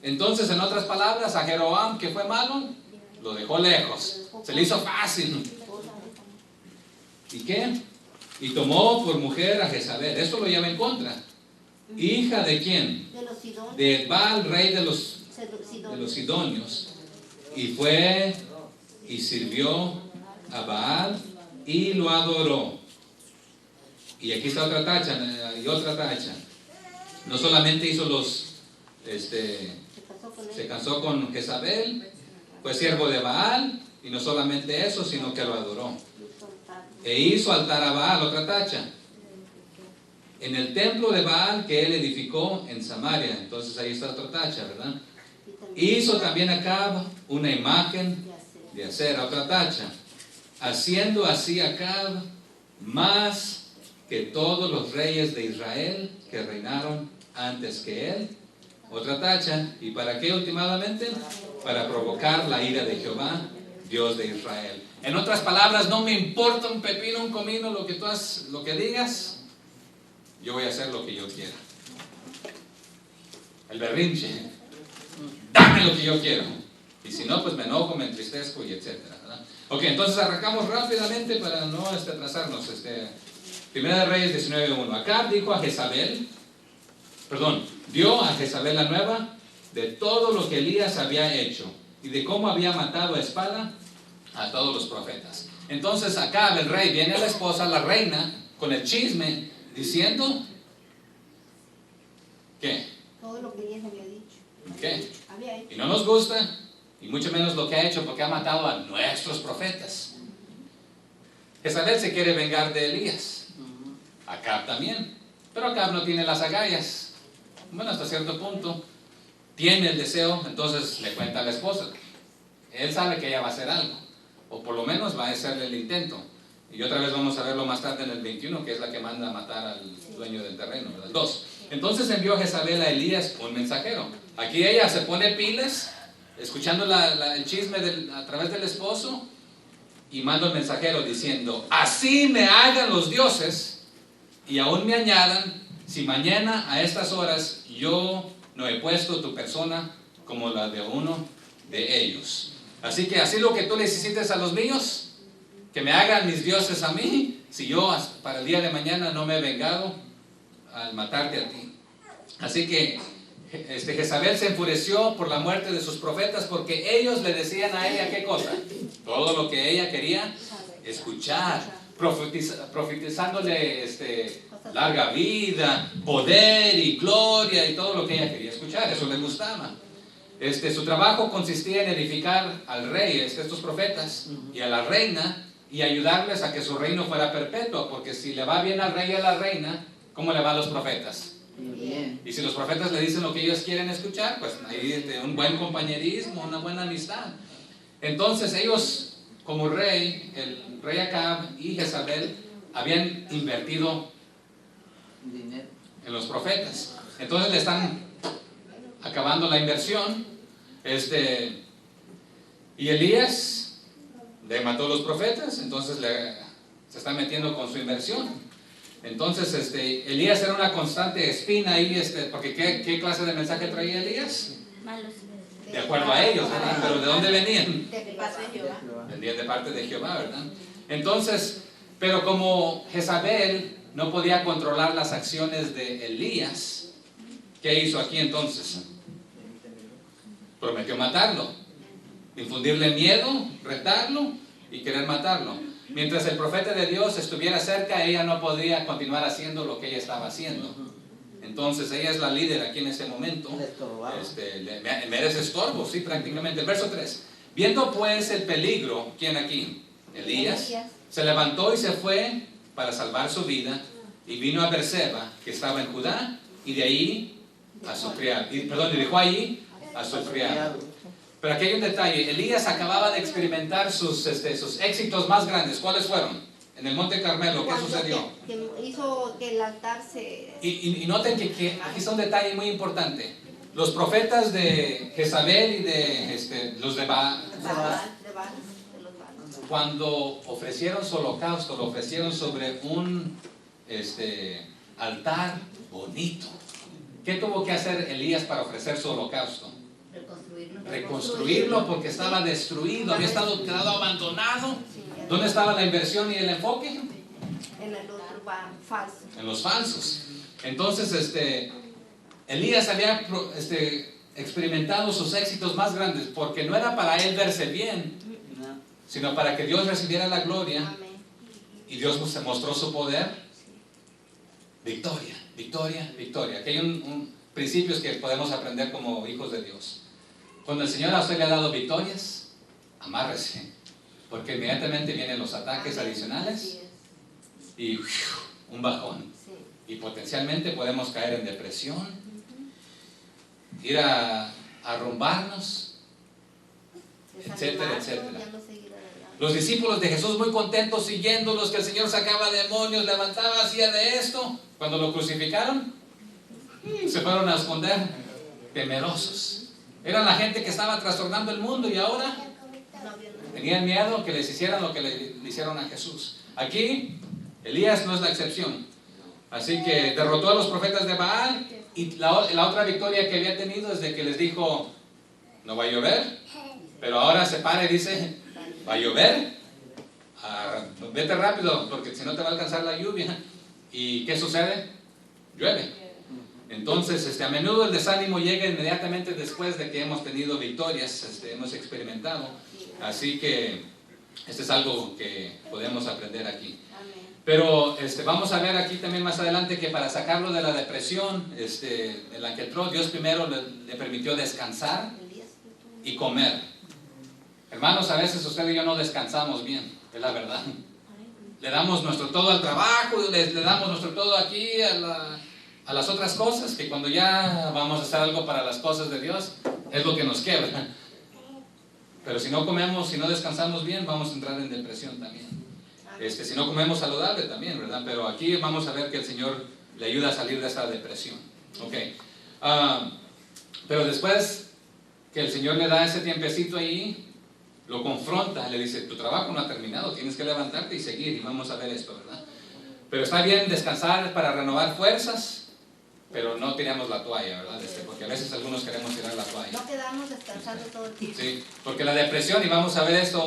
Entonces, en otras palabras, a Jeroboam, que fue malo, lo dejó lejos. Se le hizo fácil. ¿Y qué? Y tomó por mujer a Jezabel. Esto lo lleva en contra. ¿Hija de quién? De Baal, rey de los de los sidonios, y fue y sirvió a Baal y lo adoró. Y aquí está otra tacha, y otra tacha. No solamente hizo se casó con Jezabel, fue siervo de Baal, y no solamente eso, sino que lo adoró. E hizo altar a Baal, otra tacha, en el templo de Baal que él edificó en Samaria. Entonces ahí está otra tacha, ¿verdad? Hizo también Acab una imagen de acera, otra tacha, haciendo así Acab más que todos los reyes de Israel que reinaron antes que él, otra tacha. ¿Y para qué últimamente? Para provocar la ira de Jehová, Dios de Israel. En otras palabras, no me importa un pepino, un comino, lo que digas, yo voy a hacer lo que yo quiera. El berrinche, dame lo que yo quiero, y si no, pues me enojo, me entristezco y etcétera, ¿verdad? Ok, entonces arrancamos rápidamente para no atrasarnos. Primera de Reyes 19:1. Acab dijo a Jezabel, dio a Jezabel la nueva de todo lo que Elías había hecho y de cómo había matado a espada a todos los profetas. Entonces Acab, el rey, viene a la esposa, la reina, con el chisme, diciendo, ¿qué? Todo lo que Elías había dicho. ¿Qué? Había hecho. Y no nos gusta, y mucho menos lo que ha hecho, porque ha matado a nuestros profetas. Jezabel se quiere vengar de Elías. Acab también. Pero Acab no tiene las agallas. Bueno, hasta cierto punto. Tiene el deseo, entonces le cuenta a la esposa. Él sabe que ella va a hacer algo. O por lo menos va a hacerle el intento. Y otra vez vamos a verlo más tarde en el 21, que es la que manda a matar al dueño del terreno, ¿verdad? 2. Entonces envió Jezabel a Elías un mensajero. Aquí ella se pone pilas, escuchando el chisme a través del esposo, y manda un mensajero diciendo, así me hagan los dioses, y aún me añadan, si mañana a estas horas yo no he puesto tu persona como la de uno de ellos. Así que así lo que tú les hiciste a los míos, que me hagan mis dioses a mí, si yo para el día de mañana no me he vengado al matarte a ti. Así que Jezabel se enfureció por la muerte de sus profetas, porque ellos le decían a ella ¿qué cosa? Todo lo que ella quería escuchar, profetizándole larga vida, poder y gloria y todo lo que ella quería escuchar. Eso le gustaba. Su trabajo consistía en edificar al rey, estos profetas, y a la reina, y ayudarles a que su reino fuera perpetuo, porque si le va bien al rey y a la reina, ¿cómo le va a los profetas? Bien. Y si los profetas le dicen lo que ellos quieren escuchar, pues hay un buen compañerismo, una buena amistad. Entonces ellos, como rey, el rey Acab y Jezabel, habían invertido dinero en los profetas. Entonces le están acabando la inversión. Y Elías le mató a los profetas, entonces se está metiendo con su inversión. Entonces Elías era una constante espina ahí, porque ¿qué clase de mensaje traía Elías? De acuerdo a ellos, ¿verdad? Pero ¿de dónde venían? De parte de Jehová. Venían de parte de Jehová, ¿verdad? Entonces, pero como Jezabel no podía controlar las acciones de Elías, ¿qué hizo aquí entonces? Prometió matarlo, infundirle miedo, retarlo y querer matarlo. Mientras el profeta de Dios estuviera cerca, ella no podría continuar haciendo lo que ella estaba haciendo. Entonces ella es la líder aquí en este momento. Me eres estorbo, sí, prácticamente. El verso 3. Viendo pues el peligro, ¿quién aquí? Elías. Se levantó y se fue para salvar su vida, y vino a Berseba, que estaba en Judá, y de ahí a su criado. Y dejó allí a su criado. Pero aquí hay un detalle. Elías acababa de experimentar sus éxitos más grandes. ¿Cuáles fueron? En el Monte Carmelo, ¿qué sucedió? Que hizo que el altar se... Y noten que aquí está un detalle muy importante. Los profetas de Jezabel y de los de Baal, cuando ofrecieron su holocausto, lo ofrecieron sobre un altar bonito. ¿Qué tuvo que hacer Elías para ofrecer su holocausto? Reconstruirlo, porque estaba destruido, había quedado abandonado. ¿Dónde estaba la inversión y el enfoque? En el otro falso. En los falsos. Entonces, Elías había experimentado sus éxitos más grandes, porque no era para él verse bien, sino para que Dios recibiera la gloria. Amén. Y Dios se mostró su poder. Victoria, victoria, victoria. Aquí hay principios que podemos aprender como hijos de Dios. Cuando el Señor a usted le ha dado victorias, amárrese, porque inmediatamente vienen los ataques Amén. adicionales Así es. y un bajón. Sí. Y potencialmente podemos caer en depresión, ir a arrumbarnos, etcétera, Desanimarnos, etcétera. ya no seguir adelante. Los discípulos de Jesús muy contentos siguiéndolos, que el Señor sacaba demonios, levantaba, hacía de esto. Cuando lo crucificaron, se fueron a esconder, temerosos. Eran la gente que estaba trastornando el mundo y ahora No había nada. tenían miedo que les hicieran lo que le hicieron a Jesús. Aquí, Elías no es la excepción. Así que derrotó a los profetas de Baal. Y la otra victoria que había tenido es de que les dijo, no va a llover, pero ahora se para y dice, va a llover, vete rápido porque si no te va a alcanzar la lluvia. ¿Y qué sucede? Llueve. Entonces, a menudo el desánimo llega inmediatamente después de que hemos tenido victorias, hemos experimentado. Así que esto es algo que podemos aprender aquí. Amén. Pero vamos a ver aquí también más adelante que para sacarlo de la depresión en la que entró, Dios primero le permitió descansar Elías, y comer. Hermanos, a veces usted y yo no descansamos bien, es la verdad. Le damos nuestro todo al trabajo, le damos nuestro todo aquí a las otras cosas, que cuando ya vamos a hacer algo para las cosas de Dios, es lo que nos quebra. Pero si no comemos, si no descansamos bien, vamos a entrar en depresión también. Si no comemos saludable también, ¿verdad? Pero aquí vamos a ver que el Señor le ayuda a salir de esa depresión. Ok. Pero después que el Señor le da ese tiempecito ahí, lo confronta, le dice, tu trabajo no ha terminado, tienes que levantarte y seguir, y vamos a ver esto, ¿verdad? Pero está bien descansar para renovar fuerzas, pero no tiramos la toalla, ¿verdad? Porque a veces algunos queremos tirar la toalla. no quedarnos descansando todo el tiempo. Sí, porque la depresión, y vamos a ver esto,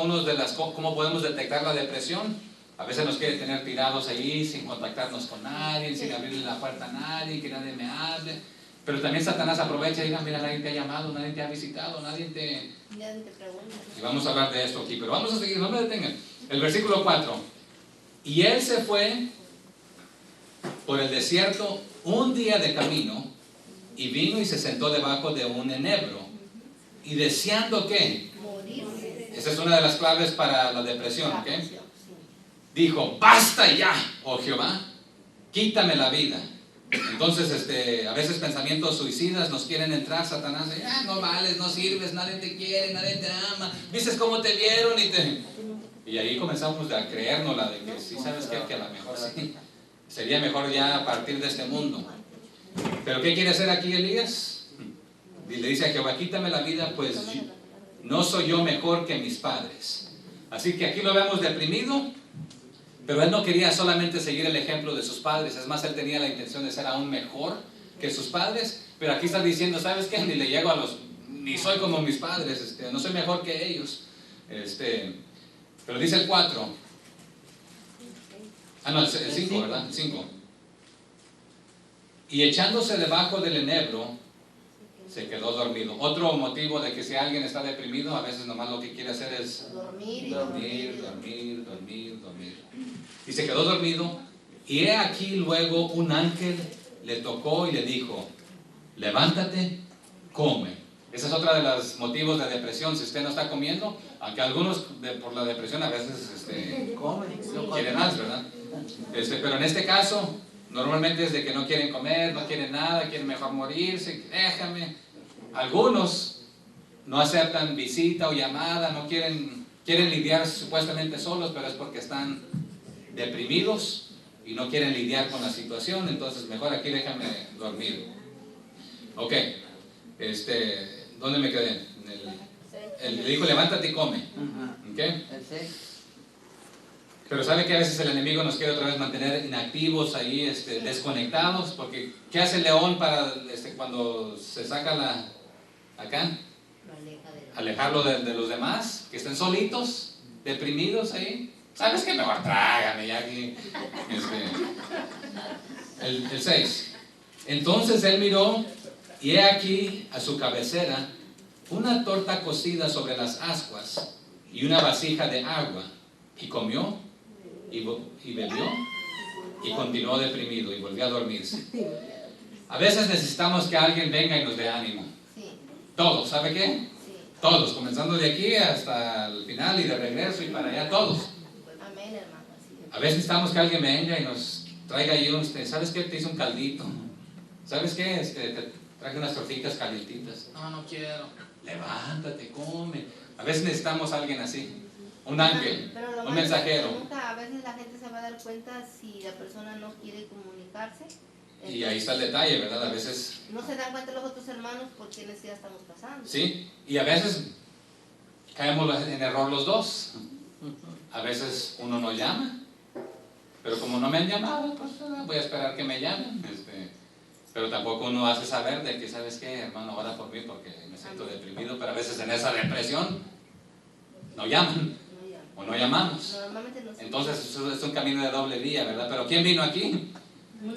cómo podemos detectar la depresión. A veces nos quiere tener tirados ahí sin contactarnos con nadie, sin abrirle la puerta a nadie, que nadie me hable. Pero también Satanás aprovecha y dice, mira, nadie te ha llamado, nadie te ha visitado, nadie te... Ya ni te preguntas. Y vamos a hablar de esto aquí, pero vamos a seguir, no me detengan. El versículo 4. Y él se fue por el desierto un día de camino, y vino y se sentó debajo de un enebro. Y deseando ¿qué? Morirse. Esa es una de las claves para la depresión, ¿ok? Sí. Dijo, basta ya, oh Jehová, quítame la vida. Entonces, a veces pensamientos suicidas nos quieren entrar, Satanás, no vales, no sirves, nadie te quiere, nadie te ama, ¿viste cómo te vieron? Y ahí comenzamos a creérnosla de que sí, ¿sabes qué? Que a lo mejor sí, sería mejor ya partir de este mundo. ¿Pero qué quiere hacer aquí Elías? Y le dice a Jehová, quítame la vida, pues no soy yo mejor que mis padres. Así que aquí lo vemos deprimido. Pero él no quería solamente seguir el ejemplo de sus padres, es más, él tenía la intención de ser aún mejor que sus padres, pero aquí está diciendo, ¿sabes qué? Ni le llego ni soy como mis padres, no soy mejor que ellos. Pero dice el 4, el 5, ¿verdad? El 5. Y echándose debajo del enebro, se quedó dormido. Otro motivo de que si alguien está deprimido, a veces nomás lo que quiere hacer es dormir. Y se quedó dormido. Y he aquí luego un ángel le tocó y le dijo, levántate, come. Ese es otro de los motivos de depresión. Si usted no está comiendo, aunque algunos por la depresión a veces quieren más, ¿verdad? Pero en este caso, normalmente es de que no quieren comer, no quieren nada, quieren mejor morirse, déjame. Algunos no aceptan visita o llamada, no quieren lidiar supuestamente solos, pero es porque están deprimidos y no quieren lidiar con la situación, entonces mejor aquí déjame dormir. Ok, ¿dónde me quedé? Le dijo levántate y come. Okay. Pero sabe que a veces el enemigo nos quiere otra vez mantener inactivos ahí, desconectados, porque ¿qué hace el león para cuando se saca acá? Alejarlo de los demás, que estén solitos, deprimidos ahí. ¿Sabes qué? Mejor trágame ya aquí. El 6. Entonces él miró y he aquí a su cabecera una torta cocida sobre las ascuas y una vasija de agua, y comió y bebió y continuó deprimido y volvió a dormirse. A veces necesitamos que alguien venga y nos dé ánimo. Todos, ¿sabe qué? Sí. Todos, comenzando de aquí hasta el final y de regreso y para allá, todos. Amén, hermano. Sí. A veces necesitamos que alguien venga y nos traiga ahí ¿sabes qué? Te hice un caldito. ¿Sabes qué? Te traje unas tortitas calientitas. No, no quiero. Levántate, come. A veces necesitamos a alguien así. Un ángel, Pero lo un malo mensajero. es que nunca, a veces la gente se va a dar cuenta si la persona no quiere comunicarse. Y ahí está el detalle, ¿verdad? A veces, No se dan cuenta los otros hermanos por qué necesidad estamos pasando. sí, y a veces caemos en error los dos. A veces uno no llama, pero como no me han llamado, pues voy a esperar que me llamen. Pero tampoco uno hace saber de que, ¿sabes qué, hermano? Ora por mí porque me siento deprimido, pero a veces en esa depresión no llaman o no llamamos. Normalmente no se Entonces eso es un camino de doble vía, ¿verdad? Pero ¿quién vino aquí?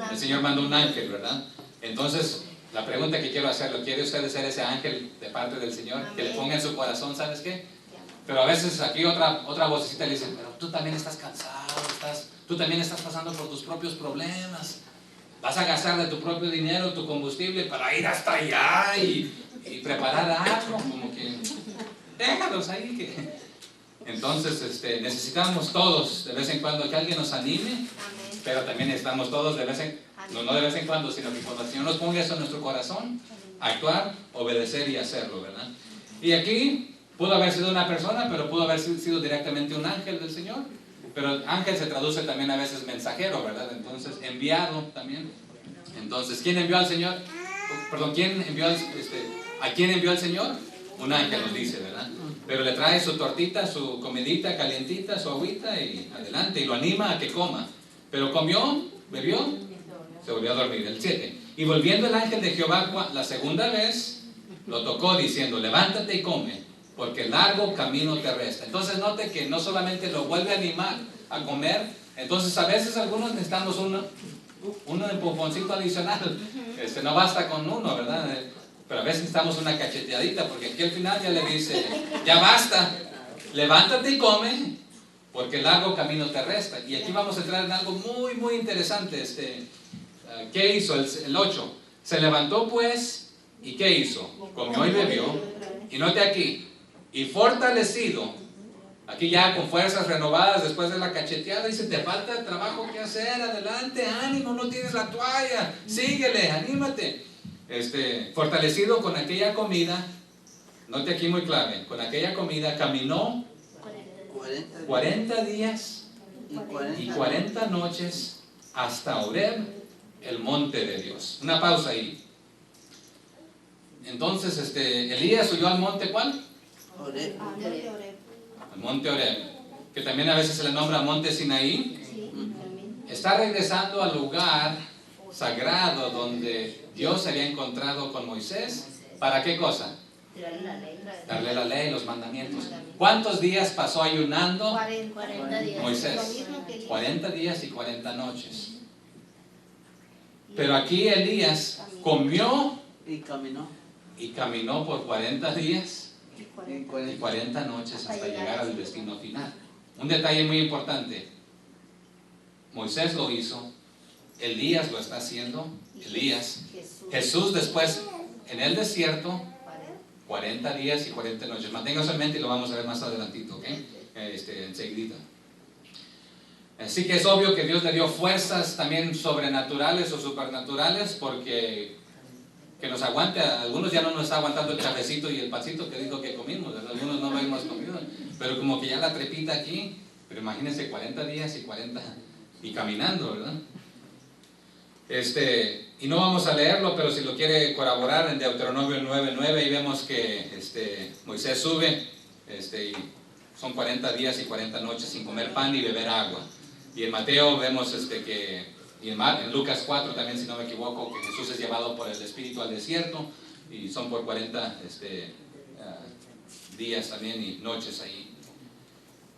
El Señor mandó un ángel, ¿verdad? Entonces, la pregunta que quiero hacerlo, ¿quiere usted ser ese ángel de parte del Señor? Que le ponga en su corazón, ¿sabes qué? Pero a veces aquí otra vocecita le dice, pero tú también estás cansado, tú también estás pasando por tus propios problemas. Vas a gastar de tu propio dinero, tu combustible para ir hasta allá y preparar algo, como que déjalos ahí. Entonces necesitamos todos de vez en cuando que alguien nos anime. Amén. Pero también estamos todos de vez en no de vez en cuando, sino que cuando el Señor nos ponga eso en nuestro corazón, actuar, obedecer y hacerlo, ¿verdad? Y aquí pudo haber sido una persona, pero pudo haber sido directamente un ángel del Señor. Pero ángel se traduce también a veces mensajero, ¿verdad? Entonces, enviado también. Entonces, ¿quién envió al Señor? Perdón, ¿quién envió ¿a quién envió el Señor? Un ángel nos dice, ¿verdad? Pero le trae su tortita, su comidita calientita, su agüita y adelante, y lo anima a que coma. Pero comió, bebió, se volvió a dormir. El 7. Y volviendo el ángel de Jehová la segunda vez, lo tocó diciendo, levántate y come, porque el largo camino te resta. Entonces note que no solamente lo vuelve a animar a comer, entonces a veces algunos necesitamos un empujoncito adicional. No basta con uno, ¿verdad? Pero a veces necesitamos una cacheteadita, porque aquí al final ya le dice, ya basta, levántate y come, porque el largo camino te resta. Y aquí vamos a entrar en algo muy, muy interesante. ¿Qué hizo? El 8. Se levantó pues, ¿y qué hizo? Comió y bebió. Y note aquí, y fortalecido, aquí ya con fuerzas renovadas después de la cacheteada, dice, te falta trabajo que hacer, adelante, ánimo, no tienes la toalla, síguele, anímate. Fortalecido con aquella comida, note aquí muy clave, con aquella comida caminó 40 días y 40 noches hasta Horeb, el monte de Dios. Una pausa ahí. Entonces, Elías subió al monte, ¿cuál? Oreb. Al monte Horeb, que también a veces se le nombra monte Sinaí. Sí, Está regresando al lugar sagrado donde Dios se había encontrado con Moisés. ¿Para qué cosa? Darle la ley, los mandamientos. ¿Cuántos días pasó ayunando 40 días. Moisés? Lo mismo que Elías. 40 días y 40 noches. Pero aquí Elías comió y caminó por 40 días y 40 noches hasta llegar al destino final. Un detalle muy importante. Moisés lo hizo, Elías lo está haciendo, Jesús después en el desierto, 40 días y 40 noches. Manténgase en mente y lo vamos a ver más adelantito, ¿ok? Enseguida. Así que es obvio que Dios le dio fuerzas también sobrenaturales o supernaturales, porque que nos aguante. Algunos ya no nos está aguantando el cafecito y el pancito que dijo que comimos, ¿verdad? Algunos no lo hemos comido, pero como que ya la trepita aquí. Pero imagínense 40 días y 40 y caminando, ¿verdad? Y no vamos a leerlo, pero si lo quiere corroborar en Deuteronomio 9:9, ahí vemos que Moisés sube, y son 40 días y 40 noches sin comer pan ni beber agua. Y en Mateo vemos y en Lucas 4 también, si no me equivoco, que Jesús es llevado por el Espíritu al desierto y son por 40 días también y noches ahí.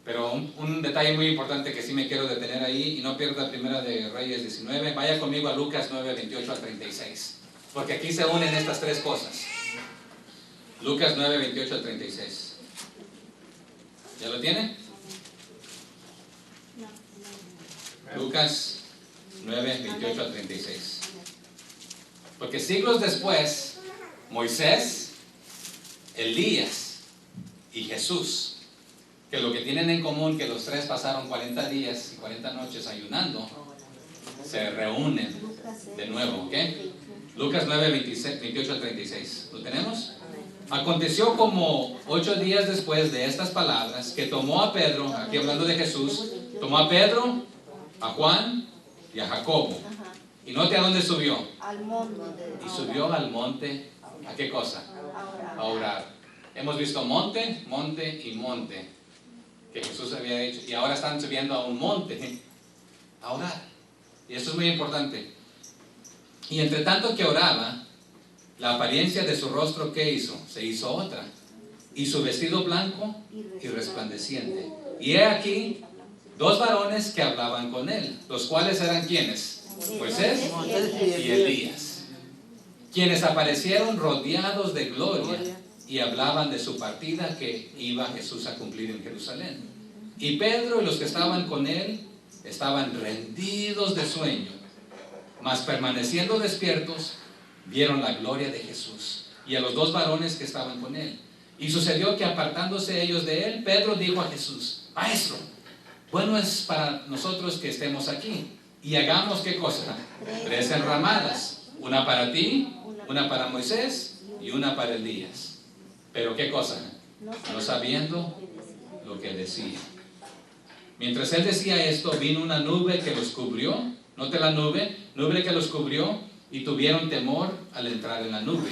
Pero un detalle muy importante que sí me quiero detener ahí, y no pierda Primera de Reyes 19, vaya conmigo a Lucas 9:28 al 36. Porque aquí se unen estas tres cosas. Lucas 9, 28 al 36. ¿Ya lo tiene? Lucas 9, 28 al 36. Porque siglos después, Moisés, Elías y Jesús, que lo que tienen en común que los tres pasaron 40 días y 40 noches ayunando, se reúnen de nuevo, ¿ok? Lucas 9, 28 al 36. ¿Lo tenemos? Aconteció como 8 días después de estas palabras que tomó a Pedro, aquí hablando de Jesús, tomó a Pedro, a Juan y a Jacobo. Y note a dónde subió. Al monte. Y subió al monte, ¿a qué cosa? A orar. Hemos visto monte, monte y monte, que Jesús había dicho, y ahora están subiendo a un monte a orar. Y esto es muy importante. Y entre tanto que oraba, la apariencia de su rostro, ¿qué hizo? Se hizo otra. Y su vestido blanco y resplandeciente. Y he aquí 2 varones que hablaban con él, los cuales eran ¿quiénes? Moisés y Elías, quienes aparecieron rodeados de gloria y hablaban de su partida que iba Jesús a cumplir en Jerusalén. Y Pedro y los que estaban con él estaban rendidos de sueño, mas permaneciendo despiertos, vieron la gloria de Jesús y a los 2 varones que estaban con él. Y sucedió que apartándose ellos de él, Pedro dijo a Jesús: Maestro, bueno es para nosotros que estemos aquí, y hagamos ¿qué cosa? 3 enramadas, una para ti, una para Moisés y una para Elías. Pero ¿qué cosa? No sabiendo lo que decía. Mientras él decía esto, vino una nube que los cubrió. Note la nube que los cubrió, y tuvieron temor al entrar en la nube.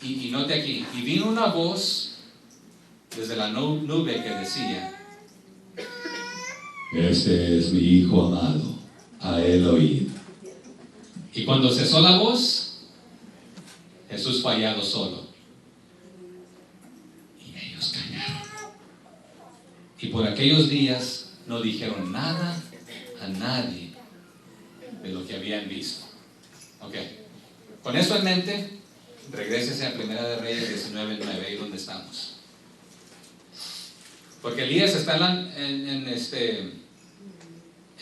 Y note aquí, y vino una voz desde la nube que decía: Este es mi Hijo amado, a él oíd. Y cuando cesó la voz, Jesús fue hallado solo. Y ellos callaron. Y por aquellos días no dijeron nada a nadie de lo que habían visto. Ok. Con eso en mente, regrésese a Primera de Reyes 19:9, ahí donde estamos. Porque Elías está en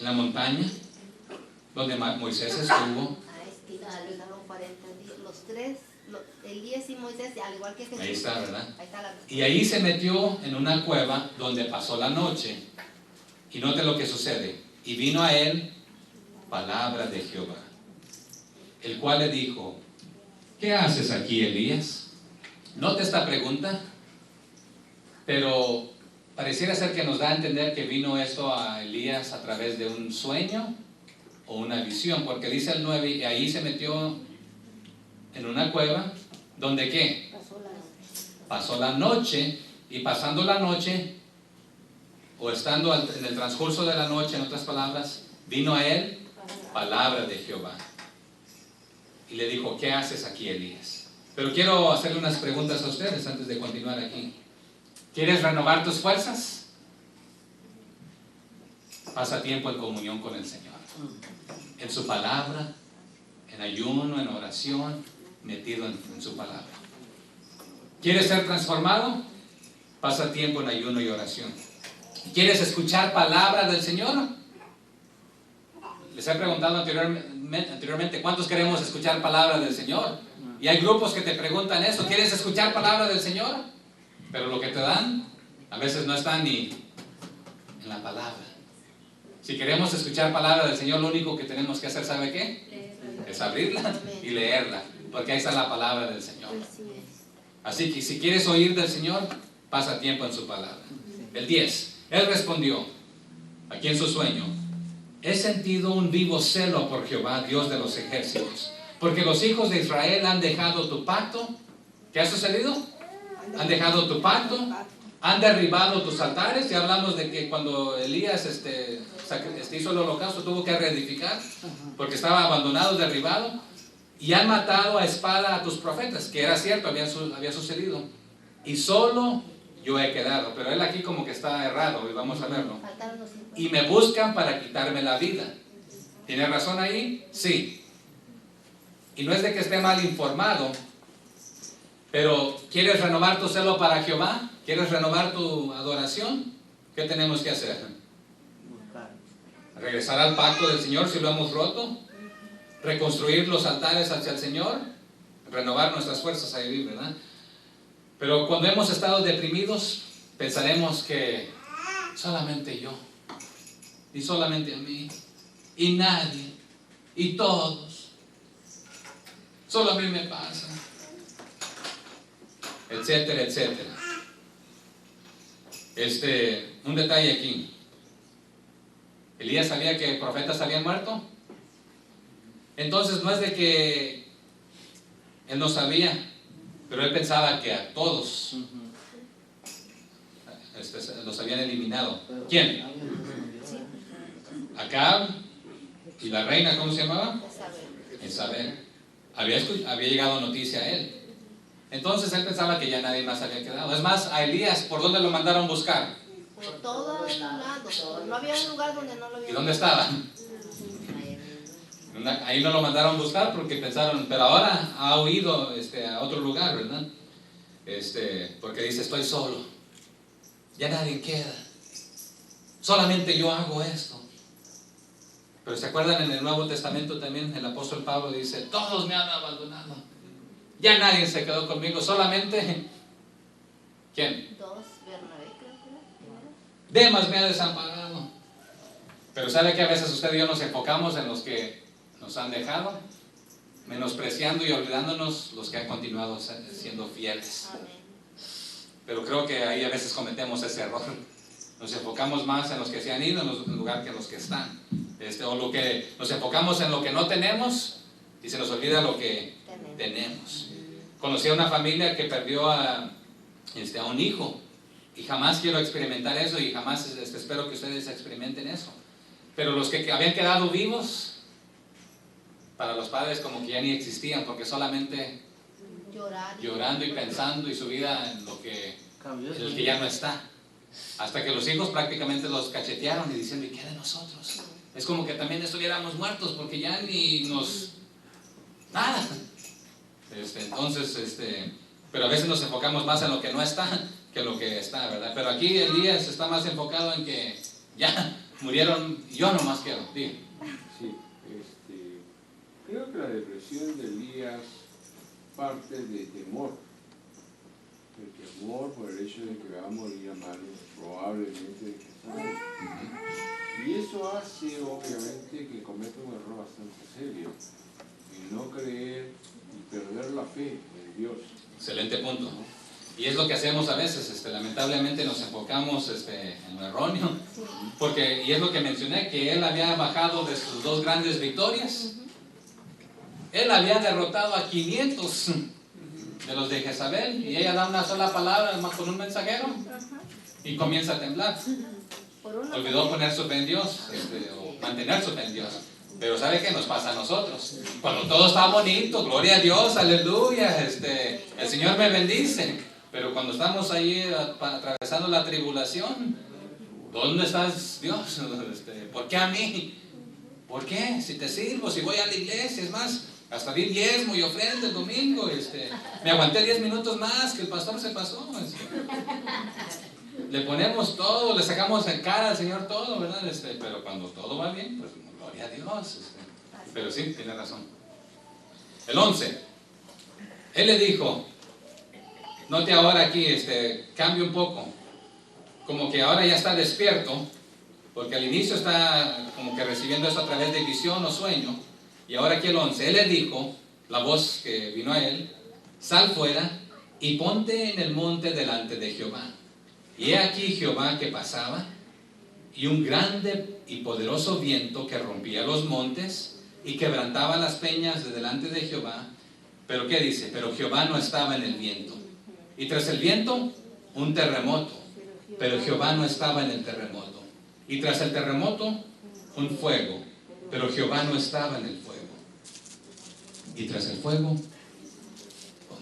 la montaña donde Moisés estuvo. Los 3, Elías y Moisés, al igual que Jesús. Ahí está, ¿verdad? Ahí está la... Y ahí se metió en una cueva donde pasó la noche. Y note lo que sucede. Y vino a él palabra de Jehová, el cual le dijo: ¿Qué haces aquí, Elías? Note esta pregunta, pero pareciera ser que nos da a entender que vino esto a Elías a través de un sueño o una visión, porque dice el 9, y ahí se metió en una cueva, donde ¿qué? Pasó la noche, y pasando la noche, o estando en el transcurso de la noche, en otras palabras, vino a él palabra de Jehová. Y le dijo: ¿qué haces aquí, Elías? Pero quiero hacerle unas preguntas a ustedes antes de continuar aquí. ¿Quieres renovar tus fuerzas? Pasa tiempo en comunión con el Señor, en su palabra, en ayuno, en oración, metido en su palabra. ¿Quieres ser transformado? Pasa tiempo en ayuno y oración. ¿Quieres escuchar palabra del Señor? Les he preguntado anteriormente ¿cuántos queremos escuchar palabra del Señor? Y hay grupos que te preguntan eso: ¿quieres escuchar palabra del Señor? Pero lo que te dan a veces no está ni en la palabra. Si queremos escuchar palabra del Señor, lo único que tenemos que hacer, ¿sabe qué? Es abrirla y leerla, porque ahí está la palabra del Señor. Así que si quieres oír del Señor, pasa tiempo en su palabra. El 10, él respondió, aquí en su sueño: he sentido un vivo celo por Jehová, Dios de los ejércitos, porque los hijos de Israel han dejado tu pacto. ¿Qué ha sucedido? Han dejado tu pacto, han derribado tus altares. Ya hablamos de que cuando Elías hizo el holocausto, tuvo que reedificar porque estaba abandonado, derribado. Y han matado a espada a tus profetas, que era cierto, había sucedido. Y solo yo he quedado. Pero él aquí como que está errado, y vamos a verlo. Y me buscan para quitarme la vida. ¿Tiene razón ahí? Sí. Y no es de que esté mal informado, pero ¿quieres renovar tu celo para Jehová? ¿Quieres renovar tu adoración? ¿Qué tenemos que hacer? Regresar al pacto del Señor si lo hemos roto, reconstruir los altares hacia el Señor, renovar nuestras fuerzas a vivir, ¿verdad? Pero cuando hemos estado deprimidos, pensaremos que solamente yo, y solamente a mí, y nadie, y todos, solo a mí me pasa, etcétera, etcétera. Un detalle aquí. Elías sabía que profetas habían muerto. Entonces no es de que él no sabía, pero él pensaba que a todos los habían eliminado. ¿Quién? Acab y la reina, ¿cómo se llamaba? Isabel. Había llegado noticia a él. Entonces él pensaba que ya nadie más había quedado. Es más, a Elías, ¿por dónde lo mandaron buscar? Por todos lados. No había un lugar donde no lo habían. ¿Y dónde estaba? Ahí no lo mandaron buscar porque pensaron, pero ahora ha huido a otro lugar, ¿verdad? Porque dice, estoy solo, ya nadie queda, solamente yo hago esto. Pero ¿se acuerdan en el Nuevo Testamento también el apóstol Pablo dice, todos me han abandonado, ya nadie se quedó conmigo, solamente ¿quién? Bernabé, creo que era. Demas me ha desamparado. Pero ¿sabe que a veces usted y yo nos enfocamos en los que nos han dejado, menospreciando y olvidándonos los que han continuado siendo fieles? Amén. Pero creo que ahí a veces cometemos ese error. Nos enfocamos más en los que se han ido en lugar que en los que están. Nos enfocamos en lo que no tenemos y se nos olvida lo que tenemos. Conocí a una familia que perdió a un hijo y jamás quiero experimentar eso y jamás espero que ustedes experimenten eso. Pero los que habían quedado vivos, para los padres como que ya ni existían, porque solamente llorando y pensando y su vida en el que ya no está. Hasta que los hijos prácticamente los cachetearon y diciendo, ¿y qué de nosotros? Es como que también estuviéramos muertos porque ya ni nos... nada. Entonces, pero a veces nos enfocamos más en lo que no está que en lo que está, ¿verdad? Pero aquí Elías está más enfocado en que ya murieron, yo nomás quiero, diga. Sí, creo que la depresión de Elías parte de temor. El temor por el hecho de que va a morir a manos probablemente de Jezabel. Y eso hace obviamente que cometa un error bastante serio, y no creer y perder la fe en Dios. Excelente punto. Y es lo que hacemos a veces, lamentablemente nos enfocamos en lo erróneo, y es lo que mencioné, que él había bajado de sus 2 grandes victorias. Él había derrotado a 500 de los de Jezabel, y ella da una sola palabra con un mensajero y comienza a temblar. Olvidó poner su fe en Dios, o mantener su fe en Dios. Pero ¿sabe qué nos pasa a nosotros? Cuando todo está bonito, gloria a Dios, aleluya, el Señor me bendice. Pero cuando estamos ahí atravesando la tribulación, ¿dónde estás, Dios? ¿Por qué a mí? ¿Por qué? Si te sirvo, si voy a la iglesia, es más, hasta di diezmo y ofrenda el domingo, me aguanté 10 minutos más que el pastor se pasó. Le ponemos todo, le sacamos en cara al Señor todo, ¿verdad? Pero cuando todo va bien, pues gloria a Dios. Pero sí, tiene razón. El 11. Él le dijo, note ahora aquí, cambia un poco. Como que ahora ya está despierto, porque al inicio está como que recibiendo eso a través de visión o sueño. Y ahora aquí el 11. Él le dijo, la voz que vino a él, sal fuera y ponte en el monte delante de Jehová. Y he aquí Jehová que pasaba, y un grande y poderoso viento que rompía los montes y quebrantaba las peñas de delante de Jehová. Pero ¿qué dice? Pero Jehová no estaba en el viento. Y tras el viento, un terremoto. Pero Jehová no estaba en el terremoto. Y tras el terremoto, un fuego. Pero Jehová no estaba en el fuego. Y tras el fuego, un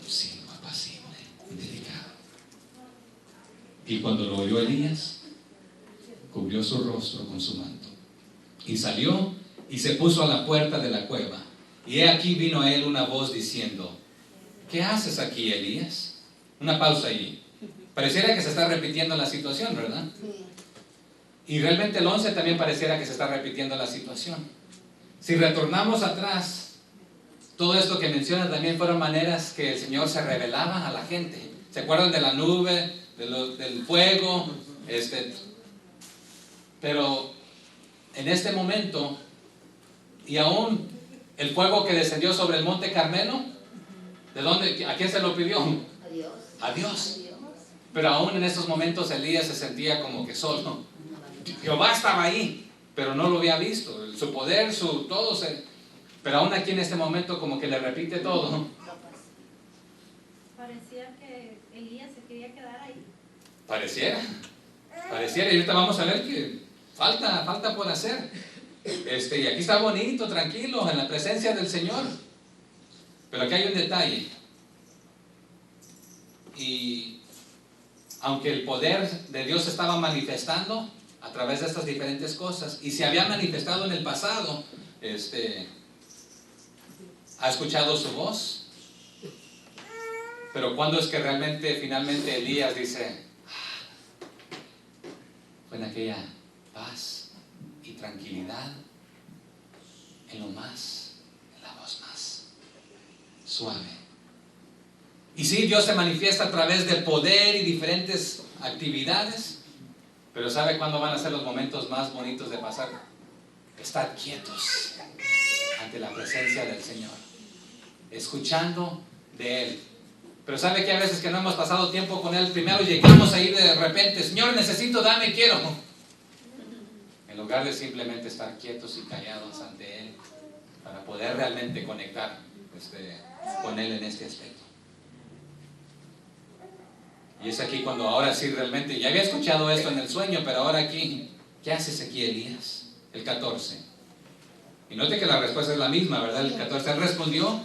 silbo apacible, delicado. Y cuando lo oyó Elías, cubrió su rostro con su manto. Y salió y se puso a la puerta de la cueva. Y he aquí vino a él una voz diciendo, ¿qué haces aquí, Elías? Una pausa allí. Pareciera que se está repitiendo la situación, ¿verdad? Sí. Y realmente el 11 también pareciera que se está repitiendo la situación. Si retornamos atrás, todo esto que menciona también fueron maneras que el Señor se revelaba a la gente. ¿Se acuerdan de la nube, del fuego? Pero en este momento, y aún el fuego que descendió sobre el monte Carmelo, ¿de dónde? ¿A quién se lo pidió? Adiós. A Dios. Adiós. Pero aún en estos momentos Elías se sentía como que solo. Jehová estaba ahí, pero no lo había visto. Su poder, todo. Pero aún aquí en este momento como que le repite todo. Parecía que Elías se quería quedar ahí. Pareciera. Y ahorita vamos a ver que falta por hacer. Y aquí está bonito, tranquilo, en la presencia del Señor. Pero aquí hay un detalle. Y aunque el poder de Dios se estaba manifestando a través de estas diferentes cosas, y se había manifestado en el pasado, ha escuchado su voz. Pero cuando es que finalmente Elías dice, fue en aquella paz y tranquilidad, en la voz más suave. Y sí, Dios se manifiesta a través de poder y diferentes actividades, pero ¿sabe cuándo van a ser los momentos más bonitos de pasar? Estar quietos ante la presencia del Señor, escuchando de Él. Pero ¿sabe que a veces que no hemos pasado tiempo con Él, primero llegamos ahí de repente, Señor, necesito, dame, quiero? En lugar de simplemente estar quietos y callados ante Él, para poder realmente conectar con Él en este aspecto. Y es aquí cuando ahora sí realmente, ya había escuchado esto en el sueño, pero ahora aquí, ¿qué haces aquí, Elías? El 14. Y note que la respuesta es la misma, ¿verdad? El 14, él respondió,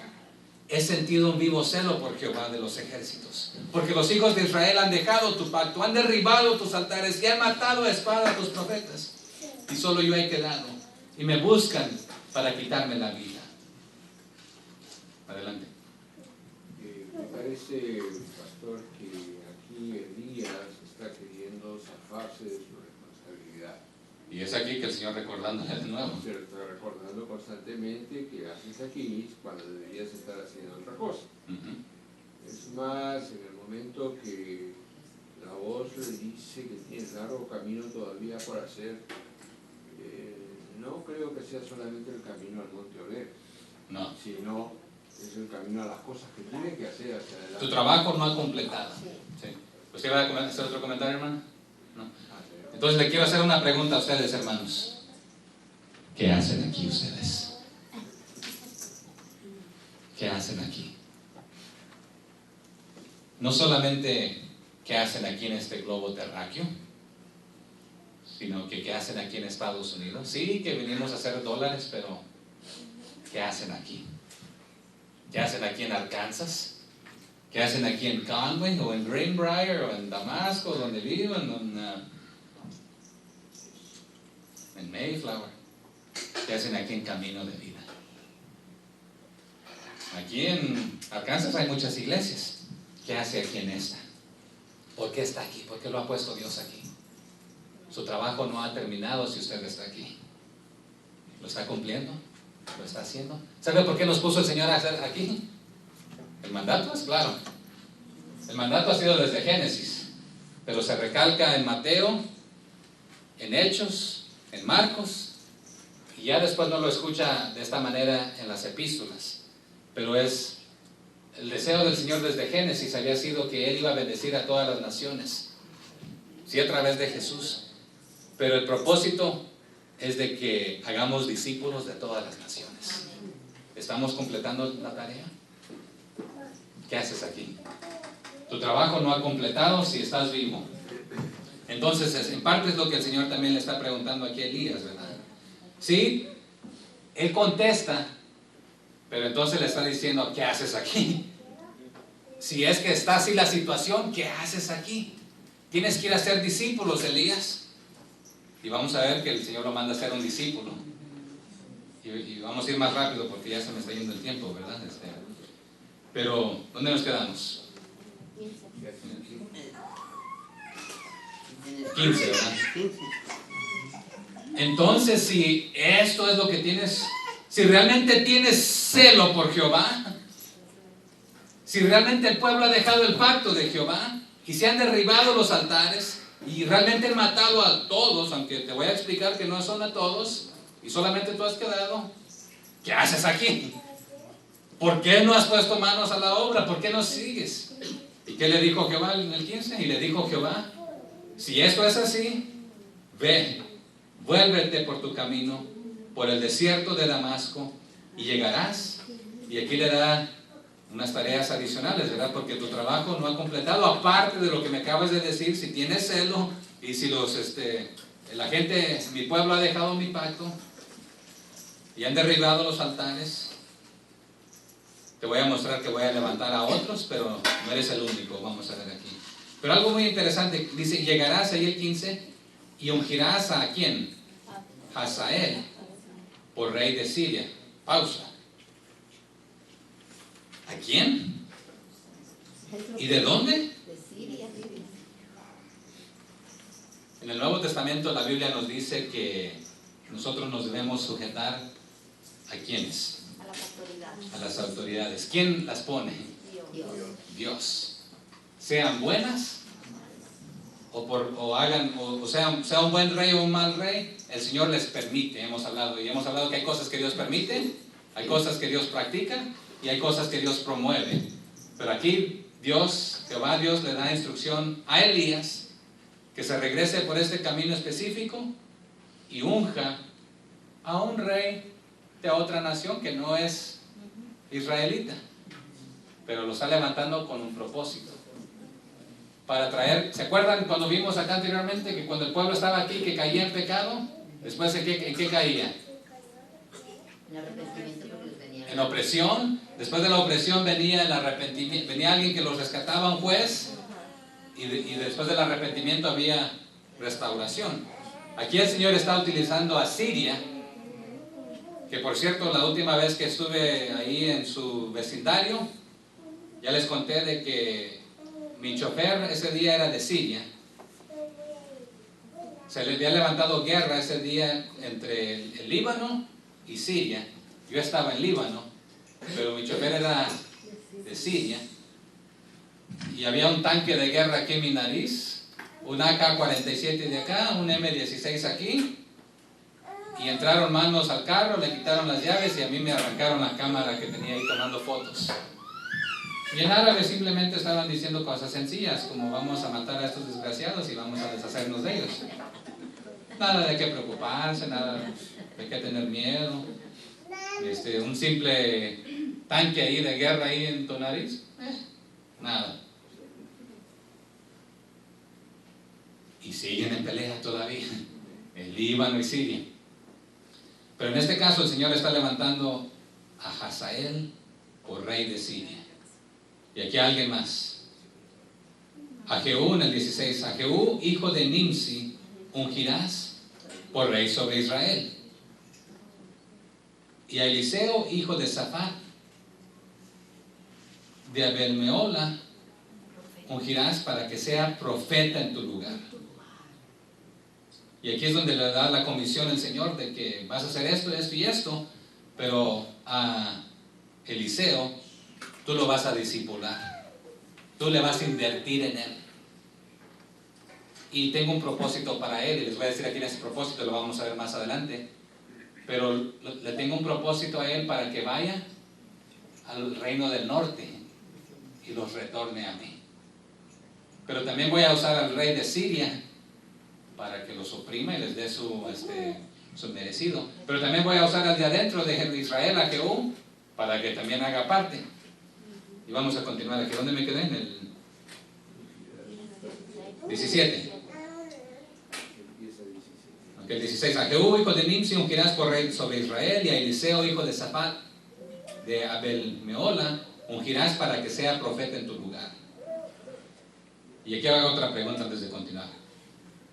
he sentido un vivo celo por Jehová de los ejércitos, porque los hijos de Israel han dejado tu pacto, han derribado tus altares y han matado a espada a tus profetas. Y solo yo he quedado, y me buscan para quitarme la vida. Adelante. Me parece, pastor, que aquí Elías está queriendo zafarse de su responsabilidad. Y es aquí que el Señor recordándole de nuevo. Pero está recordando constantemente que haces aquí cuando deberías estar haciendo otra cosa. Es más, en el momento que la voz le dice que tiene largo camino todavía por hacer, no creo que sea solamente el camino al Monte Olivet, No. sino es el camino a las cosas que tiene que hacer hacia adelante. Tu trabajo no ha completado. Sí. ¿Usted va a hacer otro comentario, hermano? No. Entonces le quiero hacer una pregunta a ustedes, hermanos. ¿Qué hacen aquí ustedes? ¿Qué hacen aquí? No solamente qué hacen aquí en este globo terráqueo, sino que qué hacen aquí en Estados Unidos. Sí, que venimos a hacer dólares, pero ¿qué hacen aquí? ¿Qué hacen aquí en Arkansas? ¿Qué hacen aquí en Conway o en Greenbrier o en Damasco, donde vivo, en Mayflower? ¿Qué hacen aquí en Camino de Vida? Aquí en Arkansas hay muchas iglesias. ¿Qué hace aquí en esta? ¿Por qué está aquí? ¿Por qué lo ha puesto Dios aquí? Su trabajo no ha terminado si usted está aquí. ¿Lo está cumpliendo? ¿Lo está haciendo? ¿Sabe por qué nos puso el Señor a hacer aquí? El mandato es claro. El mandato ha sido desde Génesis, pero se recalca en Mateo, en Hechos, en Marcos, y ya después no lo escucha de esta manera en las epístolas. Pero es el deseo del Señor desde Génesis había sido que Él iba a bendecir a todas las naciones, sí, a través de Jesús, pero el propósito es de que hagamos discípulos de todas las naciones. ¿Estamos completando la tarea? ¿Qué haces aquí? Tu trabajo no ha completado si estás vivo. Entonces, en parte es lo que el Señor también le está preguntando aquí a Elías, ¿verdad? Sí, él contesta, pero entonces le está diciendo, ¿qué haces aquí? Si es que está así la situación, ¿qué haces aquí? Tienes que ir a ser discípulos, Elías. Y vamos a ver que el Señor lo manda a ser un discípulo. y vamos a ir más rápido porque ya se me está yendo el tiempo, ¿verdad? Pero, ¿dónde nos quedamos? 15, ¿verdad? Entonces, si esto es lo que tienes, si realmente tienes celo por Jehová, si realmente el pueblo ha dejado el pacto de Jehová y se han derribado los altares y realmente han matado a todos, aunque te voy a explicar que no son a todos y solamente tú has quedado, ¿qué haces aquí? ¿Por qué no has puesto manos a la obra? ¿Por qué no sigues? ¿Y qué le dijo Jehová en el 15? Y le dijo Jehová, si esto es así, ve, vuélvete por tu camino, por el desierto de Damasco, y llegarás. Y aquí le da unas tareas adicionales, ¿verdad? Porque tu trabajo no ha completado, aparte de lo que me acabas de decir, si tienes celo, y si la gente, mi pueblo ha dejado mi pacto, y han derribado los altares, te voy a mostrar que voy a levantar a otros, pero no eres el único, vamos a ver aquí. Pero algo muy interesante, dice, llegarás ahí el 15, y ungirás a ¿quién? Hazael, por rey de Siria. Pausa. ¿A quién? ¿Y de dónde? De Siria. En el Nuevo Testamento la Biblia nos dice que nosotros nos debemos sujetar ¿a quiénes? A las autoridades. A las autoridades. ¿Quién las pone? Dios. Dios. Sean buenas o sea un buen rey o un mal rey, el Señor les permite. Hemos hablado que hay cosas que Dios permite, hay cosas que Dios practica y hay cosas que Dios promueve. Pero aquí Jehová Dios le da instrucción a Elías que se regrese por este camino específico y unja a un rey de otra nación que no es israelita, pero lo está levantando con un propósito. Para traer, ¿se acuerdan cuando vimos acá anteriormente que cuando el pueblo estaba aquí que caía en pecado? Después ¿en qué caía? En opresión. Después de la opresión venía el arrepentimiento, venía alguien que los rescataba, un juez, y después del arrepentimiento había restauración. Aquí el Señor está utilizando a Siria, que por cierto la última vez que estuve ahí en su vecindario, ya les conté de que mi chofer ese día era de Siria. Se le había levantado guerra ese día entre el Líbano y Siria. Yo estaba en Líbano, pero mi chofer era de Siria. Y había un tanque de guerra aquí en mi nariz, un AK-47 de acá, un M16 aquí. Y entraron manos al carro, le quitaron las llaves y a mí me arrancaron la cámara que tenía ahí tomando fotos. Y en árabe simplemente estaban diciendo cosas sencillas, como vamos a matar a estos desgraciados y vamos a deshacernos de ellos. Nada de qué preocuparse, nada de qué tener miedo. Un simple tanque ahí de guerra ahí en tu nariz, nada. Y siguen en pelea todavía, el Líbano y Siria. Pero en este caso el Señor está levantando a Hazael por rey de Siria. Y aquí alguien más. A Jehú en el 16. A Jehú, hijo de Nimsi, ungirás por rey sobre Israel. Y a Eliseo, hijo de Safat, de Abel-Mehola, ungirás para que sea profeta en tu lugar. Y aquí es donde le da la comisión el Señor de que vas a hacer esto, esto y esto, pero a Eliseo tú lo vas a discipular, tú le vas a invertir en él. Y tengo un propósito para él, y les voy a decir aquí en ese propósito, lo vamos a ver más adelante. Pero le tengo un propósito a él para que vaya al reino del norte y los retorne a mí. Pero también voy a usar al rey de Siria para que los oprima y les dé su merecido. Pero también voy a usar al de adentro de Israel, a Jehú, para que también haga parte. Y vamos a continuar aquí. ¿Dónde me quedé? En el 17. El 16. A Jehú, hijo de Nimsi, ungirás por rey sobre Israel, y a Eliseo, hijo de Safat, de Abel-Mehola, ungirás para que sea profeta en tu lugar. Y aquí hago otra pregunta antes de continuar.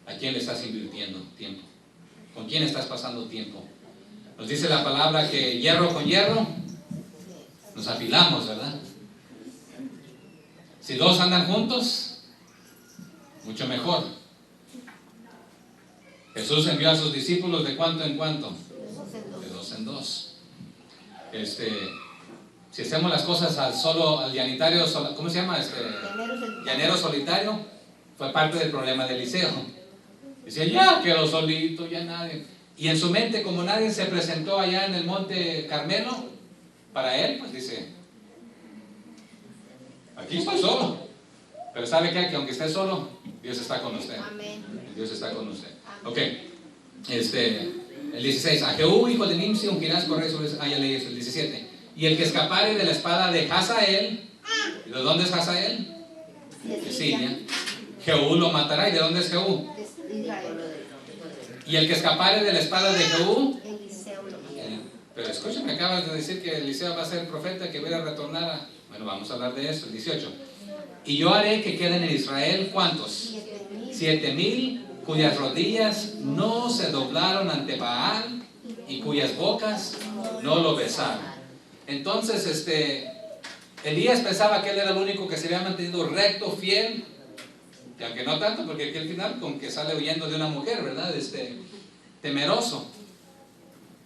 ¿A quién le estás invirtiendo tiempo? ¿Con quién estás pasando tiempo? Nos dice la palabra que hierro con hierro nos afilamos, ¿verdad? Si dos andan juntos, mucho mejor. Jesús envió a sus discípulos de cuánto en cuánto, de dos en dos. Si hacemos las cosas al llanitario, ¿cómo se llama? Llanero solitario, fue parte del problema de Eliseo. Decía, ya quedó solito, ya nadie. Y en su mente, como nadie se presentó allá en el monte Carmelo, para él, pues dice, aquí estoy solo. Pero ¿sabe qué? Que aunque esté solo, Dios está con usted. Amén. Dios está con usted. Amén. Ok. El 16. A Jehú, hijo de Nimsi, ungirás por rey sobre... ya leí eso. El 17. Y el que escapare de la espada de Hazael. ¿Y de dónde es Hazael? De Siria. Jehú lo matará. ¿Y de dónde es Jehú? Y el que escapare de la espada de Jehú. Eliseo lo matará. Pero escúchame, acabas de decir que Eliseo va a ser el profeta que va a retornar a... Bueno, vamos a hablar de eso. El 18. Y yo haré que queden en Israel, ¿cuántos? 7,000 cuyas rodillas no se doblaron ante Baal y cuyas bocas no lo besaron. Entonces, Elías pensaba que él era el único que se había mantenido recto, fiel, y aunque no tanto, porque aquí al final con que sale huyendo de una mujer, ¿verdad? Temeroso.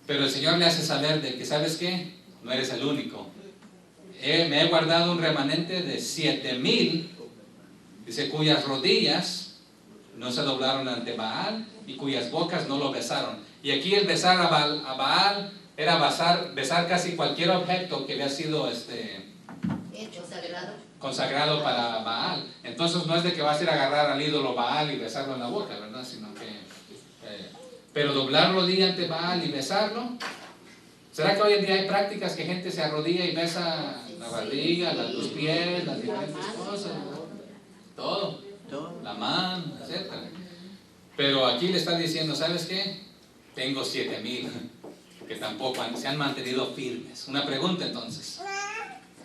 Pero el Señor le hace saber de que, ¿sabes qué? No eres el único. Me he guardado un remanente de 7,000, dice, cuyas rodillas no se doblaron ante Baal y cuyas bocas no lo besaron. Y aquí el besar a Baal era besar casi cualquier objeto que había sido consagrado para Baal. Entonces no es de que vas a ir a agarrar al ídolo Baal y besarlo en la boca, ¿verdad? Sino que pero doblar rodilla ante Baal y besarlo. ¿Será que hoy en día hay prácticas que gente se arrodilla y besa la barriga, los pies, las diferentes cosas? Todo. La mano, etc. Pero aquí le está diciendo, ¿sabes qué? Tengo 7,000 que tampoco se han mantenido firmes. Una pregunta entonces,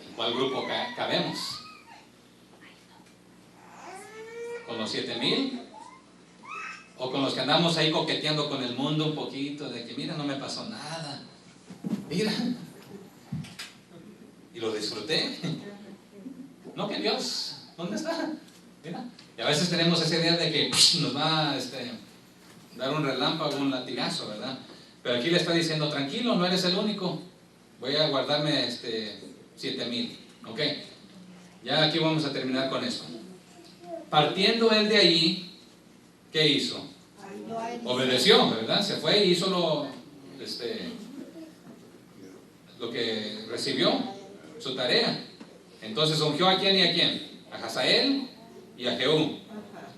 ¿en cuál grupo cabemos? ¿Con los 7,000? ¿O con los que andamos ahí coqueteando con el mundo un poquito? De que mira, no me pasó nada. Mira, y lo disfruté. No, que Dios, ¿dónde está? Mira, y a veces tenemos esa idea de que nos va a dar un relámpago, un latigazo, ¿verdad? Pero aquí le está diciendo, tranquilo, no eres el único. Voy a guardarme 7,000, ¿ok? Ya aquí vamos a terminar con eso. Partiendo él de allí, ¿qué hizo? Obedeció, ¿verdad? Se fue y hizo lo que recibió, su tarea. Entonces ungió a quién y a quién, a Hazael y a Jehú.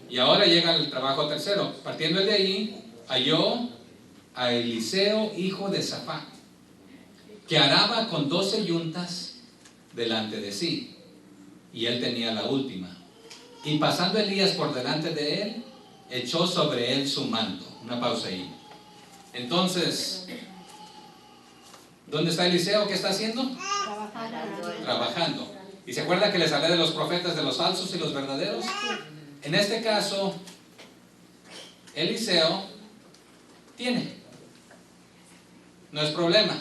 Y ahora llega el trabajo tercero. Partiendo de ahí, halló a Eliseo, hijo de Safat, que araba con 12 yuntas delante de sí, y él tenía la última. Y pasando Elías por delante de él, echó sobre él su manto. Una pausa ahí. Entonces, ¿dónde está Eliseo? ¿Qué está haciendo? Trabajando. ¿Y se acuerda que les hablé de los profetas, de los falsos y los verdaderos? En este caso, Eliseo tiene. No es problema.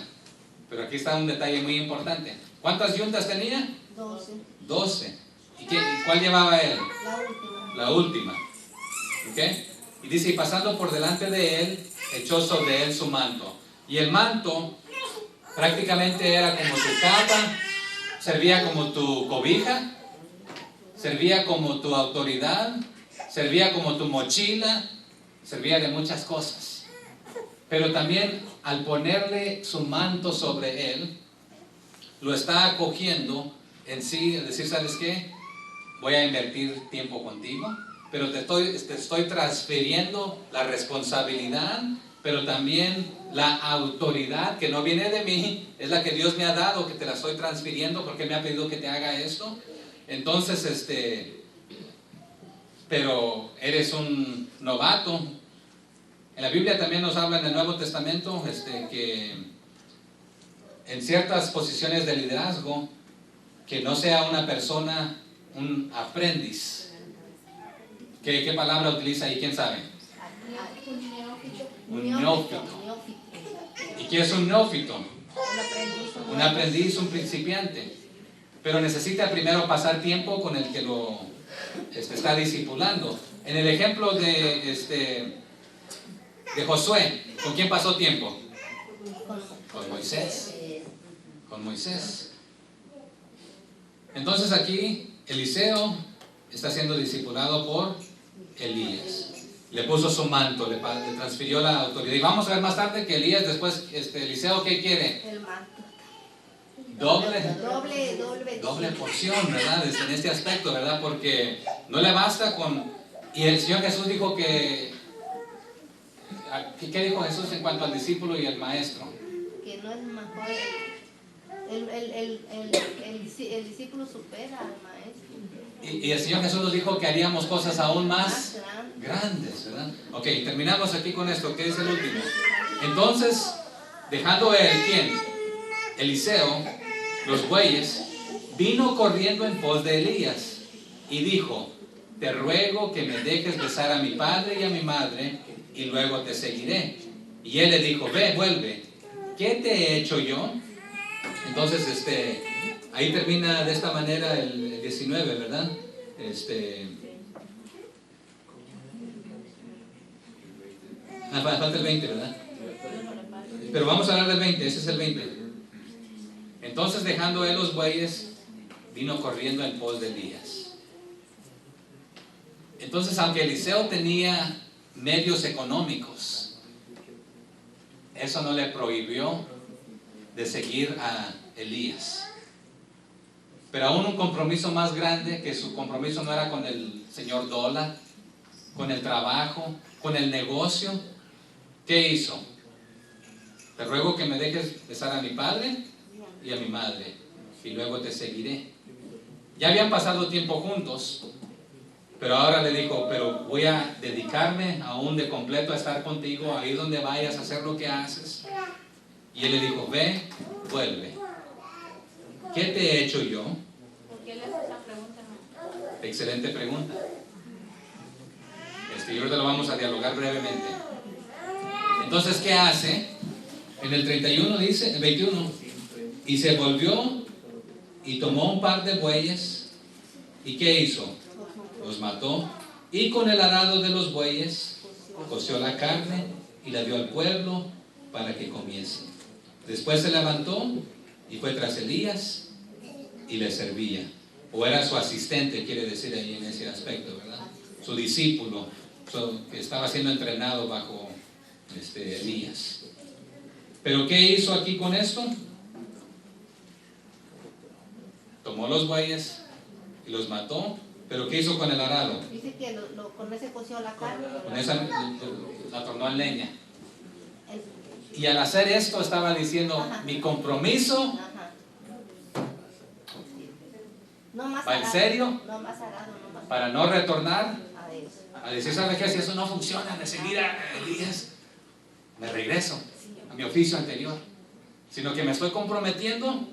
Pero aquí está un detalle muy importante. ¿Cuántas yuntas tenía? 12. ¿Y cuál llevaba él? La última. ¿Ok? Y dice, y pasando por delante de él, echó sobre él su manto. Y el manto prácticamente era como tu capa, servía como tu cobija, servía como tu autoridad, servía como tu mochila, servía de muchas cosas. Pero también al ponerle su manto sobre él, lo está acogiendo en sí, es decir, ¿sabes qué? Voy a invertir tiempo contigo, pero te estoy transfiriendo la responsabilidad, pero también la autoridad que no viene de mí, es la que Dios me ha dado, que te la estoy transfiriendo porque me ha pedido que te haga esto. Entonces, pero eres un novato. En la Biblia también nos habla en el Nuevo Testamento que en ciertas posiciones de liderazgo, que no sea una persona un aprendiz. ¿Qué palabra utiliza ahí? ¿Quién sabe? Un neófito. ¿Y qué es un neófito? Un aprendiz. Un aprendiz, un principiante. Pero necesita primero pasar tiempo con el que lo está discipulando. En el ejemplo de Josué, ¿con quién pasó tiempo? Con Moisés. Con Moisés. Entonces aquí Eliseo está siendo discipulado por Elías. Le puso su manto, le transfirió la autoridad. Y vamos a ver más tarde que Elías después, Eliseo, ¿qué quiere? El manto. Doble porción, ¿verdad? En este aspecto, ¿verdad? Porque no le basta con... Y el Señor Jesús dijo que... ¿Qué dijo Jesús en cuanto al discípulo y al maestro? Que no es mejor... El discípulo supera al maestro. Y el Señor Jesús nos dijo que haríamos cosas aún más grandes, ¿verdad? Ok, terminamos aquí con esto, que es el último. Entonces, dejando él, ¿quién? Eliseo, los bueyes, vino corriendo en pos de Elías y dijo: te ruego que me dejes besar a mi padre y a mi madre y luego te seguiré. Y él le dijo: ve, vuelve, ¿qué te he hecho yo? Entonces, ahí termina de esta manera el 19, ¿verdad? Falta el 20, ¿verdad? Pero vamos a hablar del 20, ese es el 20. Entonces, dejando él los bueyes, vino corriendo en pos de Elías. Entonces, aunque Eliseo tenía medios económicos, eso no le prohibió de seguir a Elías. Pero aún un compromiso más grande, que su compromiso no era con el señor dólar, con el trabajo, con el negocio. ¿Qué hizo? Te ruego que me dejes besar a mi padre y a mi madre, y luego te seguiré. Ya habían pasado tiempo juntos, pero ahora le dijo: pero voy a dedicarme aún de completo a estar contigo, a ir donde vayas, a hacer lo que haces. Y él le dijo: ve, vuelve. ¿Qué te he hecho yo? ¿Por qué le haces esa pregunta? Excelente pregunta. Y ahorita lo vamos a dialogar brevemente. Entonces, ¿qué hace? En el 31 dice, el 21, y se volvió y tomó un par de bueyes. ¿Y qué hizo? Los mató, y con el arado de los bueyes coció la carne y la dio al pueblo para que comiese. Después se levantó y fue tras Elías y le servía. O era su asistente, quiere decir ahí en ese aspecto, ¿verdad? Su discípulo, que estaba siendo entrenado bajo Elías. ¿Pero qué hizo aquí con esto? Tomó los bueyes y los mató. ¿Pero qué hizo con el arado? Dice que con ese coció la carne. Con esa la tornó en leña. Y al hacer esto estaba diciendo: ajá, mi compromiso, ajá, no más va en serio, no más arado, no más para no retornar a decir: ¿sabes qué? Si eso no funciona, de seguir a Elías, me regreso a mi oficio anterior. Sino que me estoy comprometiendo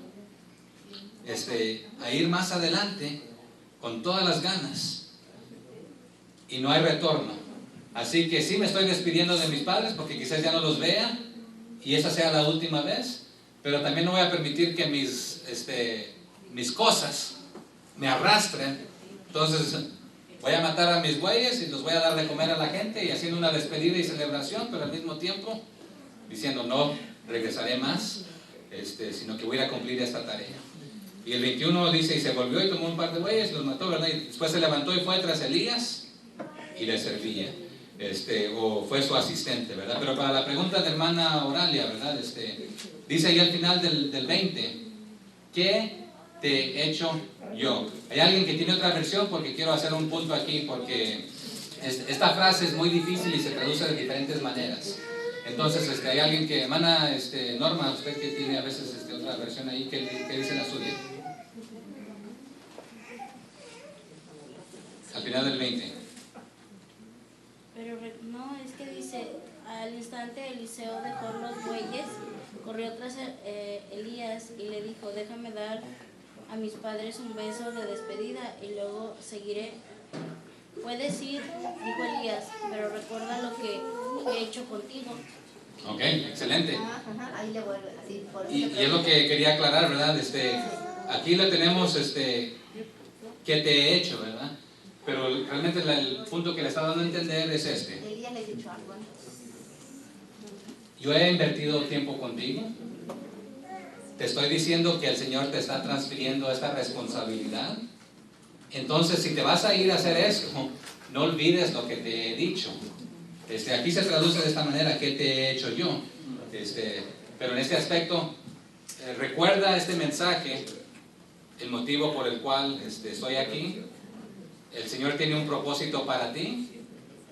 a ir más adelante con todas las ganas, y no hay retorno. Así que sí, me estoy despidiendo de mis padres porque quizás ya no los vea y esa sea la última vez, pero también no voy a permitir que mis cosas me arrastren. Entonces voy a matar a mis bueyes y los voy a dar de comer a la gente, y haciendo una despedida y celebración, pero al mismo tiempo diciendo: no regresaré más, sino que voy a ir a cumplir esta tarea. Y el 21 dice: y se volvió y tomó un par de bueyes y los mató, ¿verdad? Y después se levantó y fue tras Elías y le servía, o fue su asistente, ¿verdad? Pero para la pregunta de hermana Oralia, ¿verdad? Dice ahí al final del 20: ¿qué te he hecho yo? ¿Hay alguien que tiene otra versión? Porque quiero hacer un punto aquí, porque esta frase es muy difícil y se traduce de diferentes maneras. Entonces, hay alguien que, hermana Norma, usted que tiene a veces otra versión ahí, ¿qué dice la suya? Al final del 20. Pero no, es que dice: al instante Eliseo dejó los bueyes, corrió tras Elías y le dijo: déjame dar a mis padres un beso de despedida y luego seguiré. Puedes ir, dijo Elías, pero recuerda lo que he hecho contigo. Ok, excelente. Ajá, ahí le vuelve así. Por eso Y le es lo que quería aclarar, ¿verdad? Aquí le tenemos, ¿qué te he hecho, verdad? Pero realmente el punto que le está dando a entender es este. Elías le he dicho algo antes. Yo he invertido tiempo contigo. Te estoy diciendo que el Señor te está transfiriendo esta responsabilidad. Entonces, si te vas a ir a hacer esto, no olvides lo que te he dicho. Aquí se traduce de esta manera: ¿qué te he hecho yo? Pero en este aspecto, recuerda este mensaje, el motivo por el cual estoy aquí. El Señor tiene un propósito para ti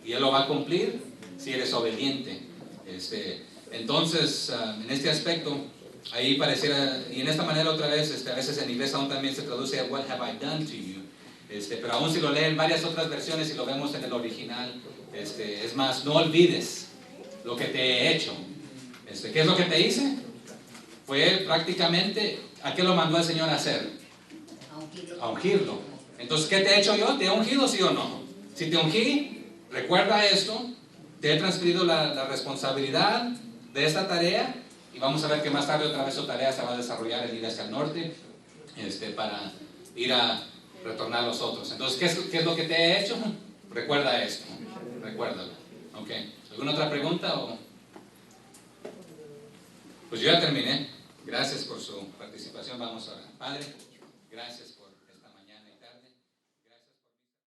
y Él lo va a cumplir si eres obediente. Entonces, en este aspecto, ahí pareciera, y en esta manera otra vez, a veces en inglés aún también se traduce What have I done to you? Pero aún si lo leen varias otras versiones y lo vemos en el original, es más, no olvides lo que te he hecho. ¿Qué es lo que te hice? Fue prácticamente, ¿a qué lo mandó el Señor a hacer? A ungirlo. Entonces, ¿qué te he hecho yo? ¿Te he ungido, sí o no? Si te ungí, recuerda esto, te he transferido la responsabilidad de esta tarea, y vamos a ver que más tarde otra vez su tarea se va a desarrollar en ir hacia el norte, para ir a retornar a los otros. Entonces, ¿qué es lo que te he hecho? Recuerda esto, recuérdalo. ¿Ok? ¿Alguna otra pregunta? Pues yo ya terminé. Gracias por su participación. Vamos ahora. Padre, gracias por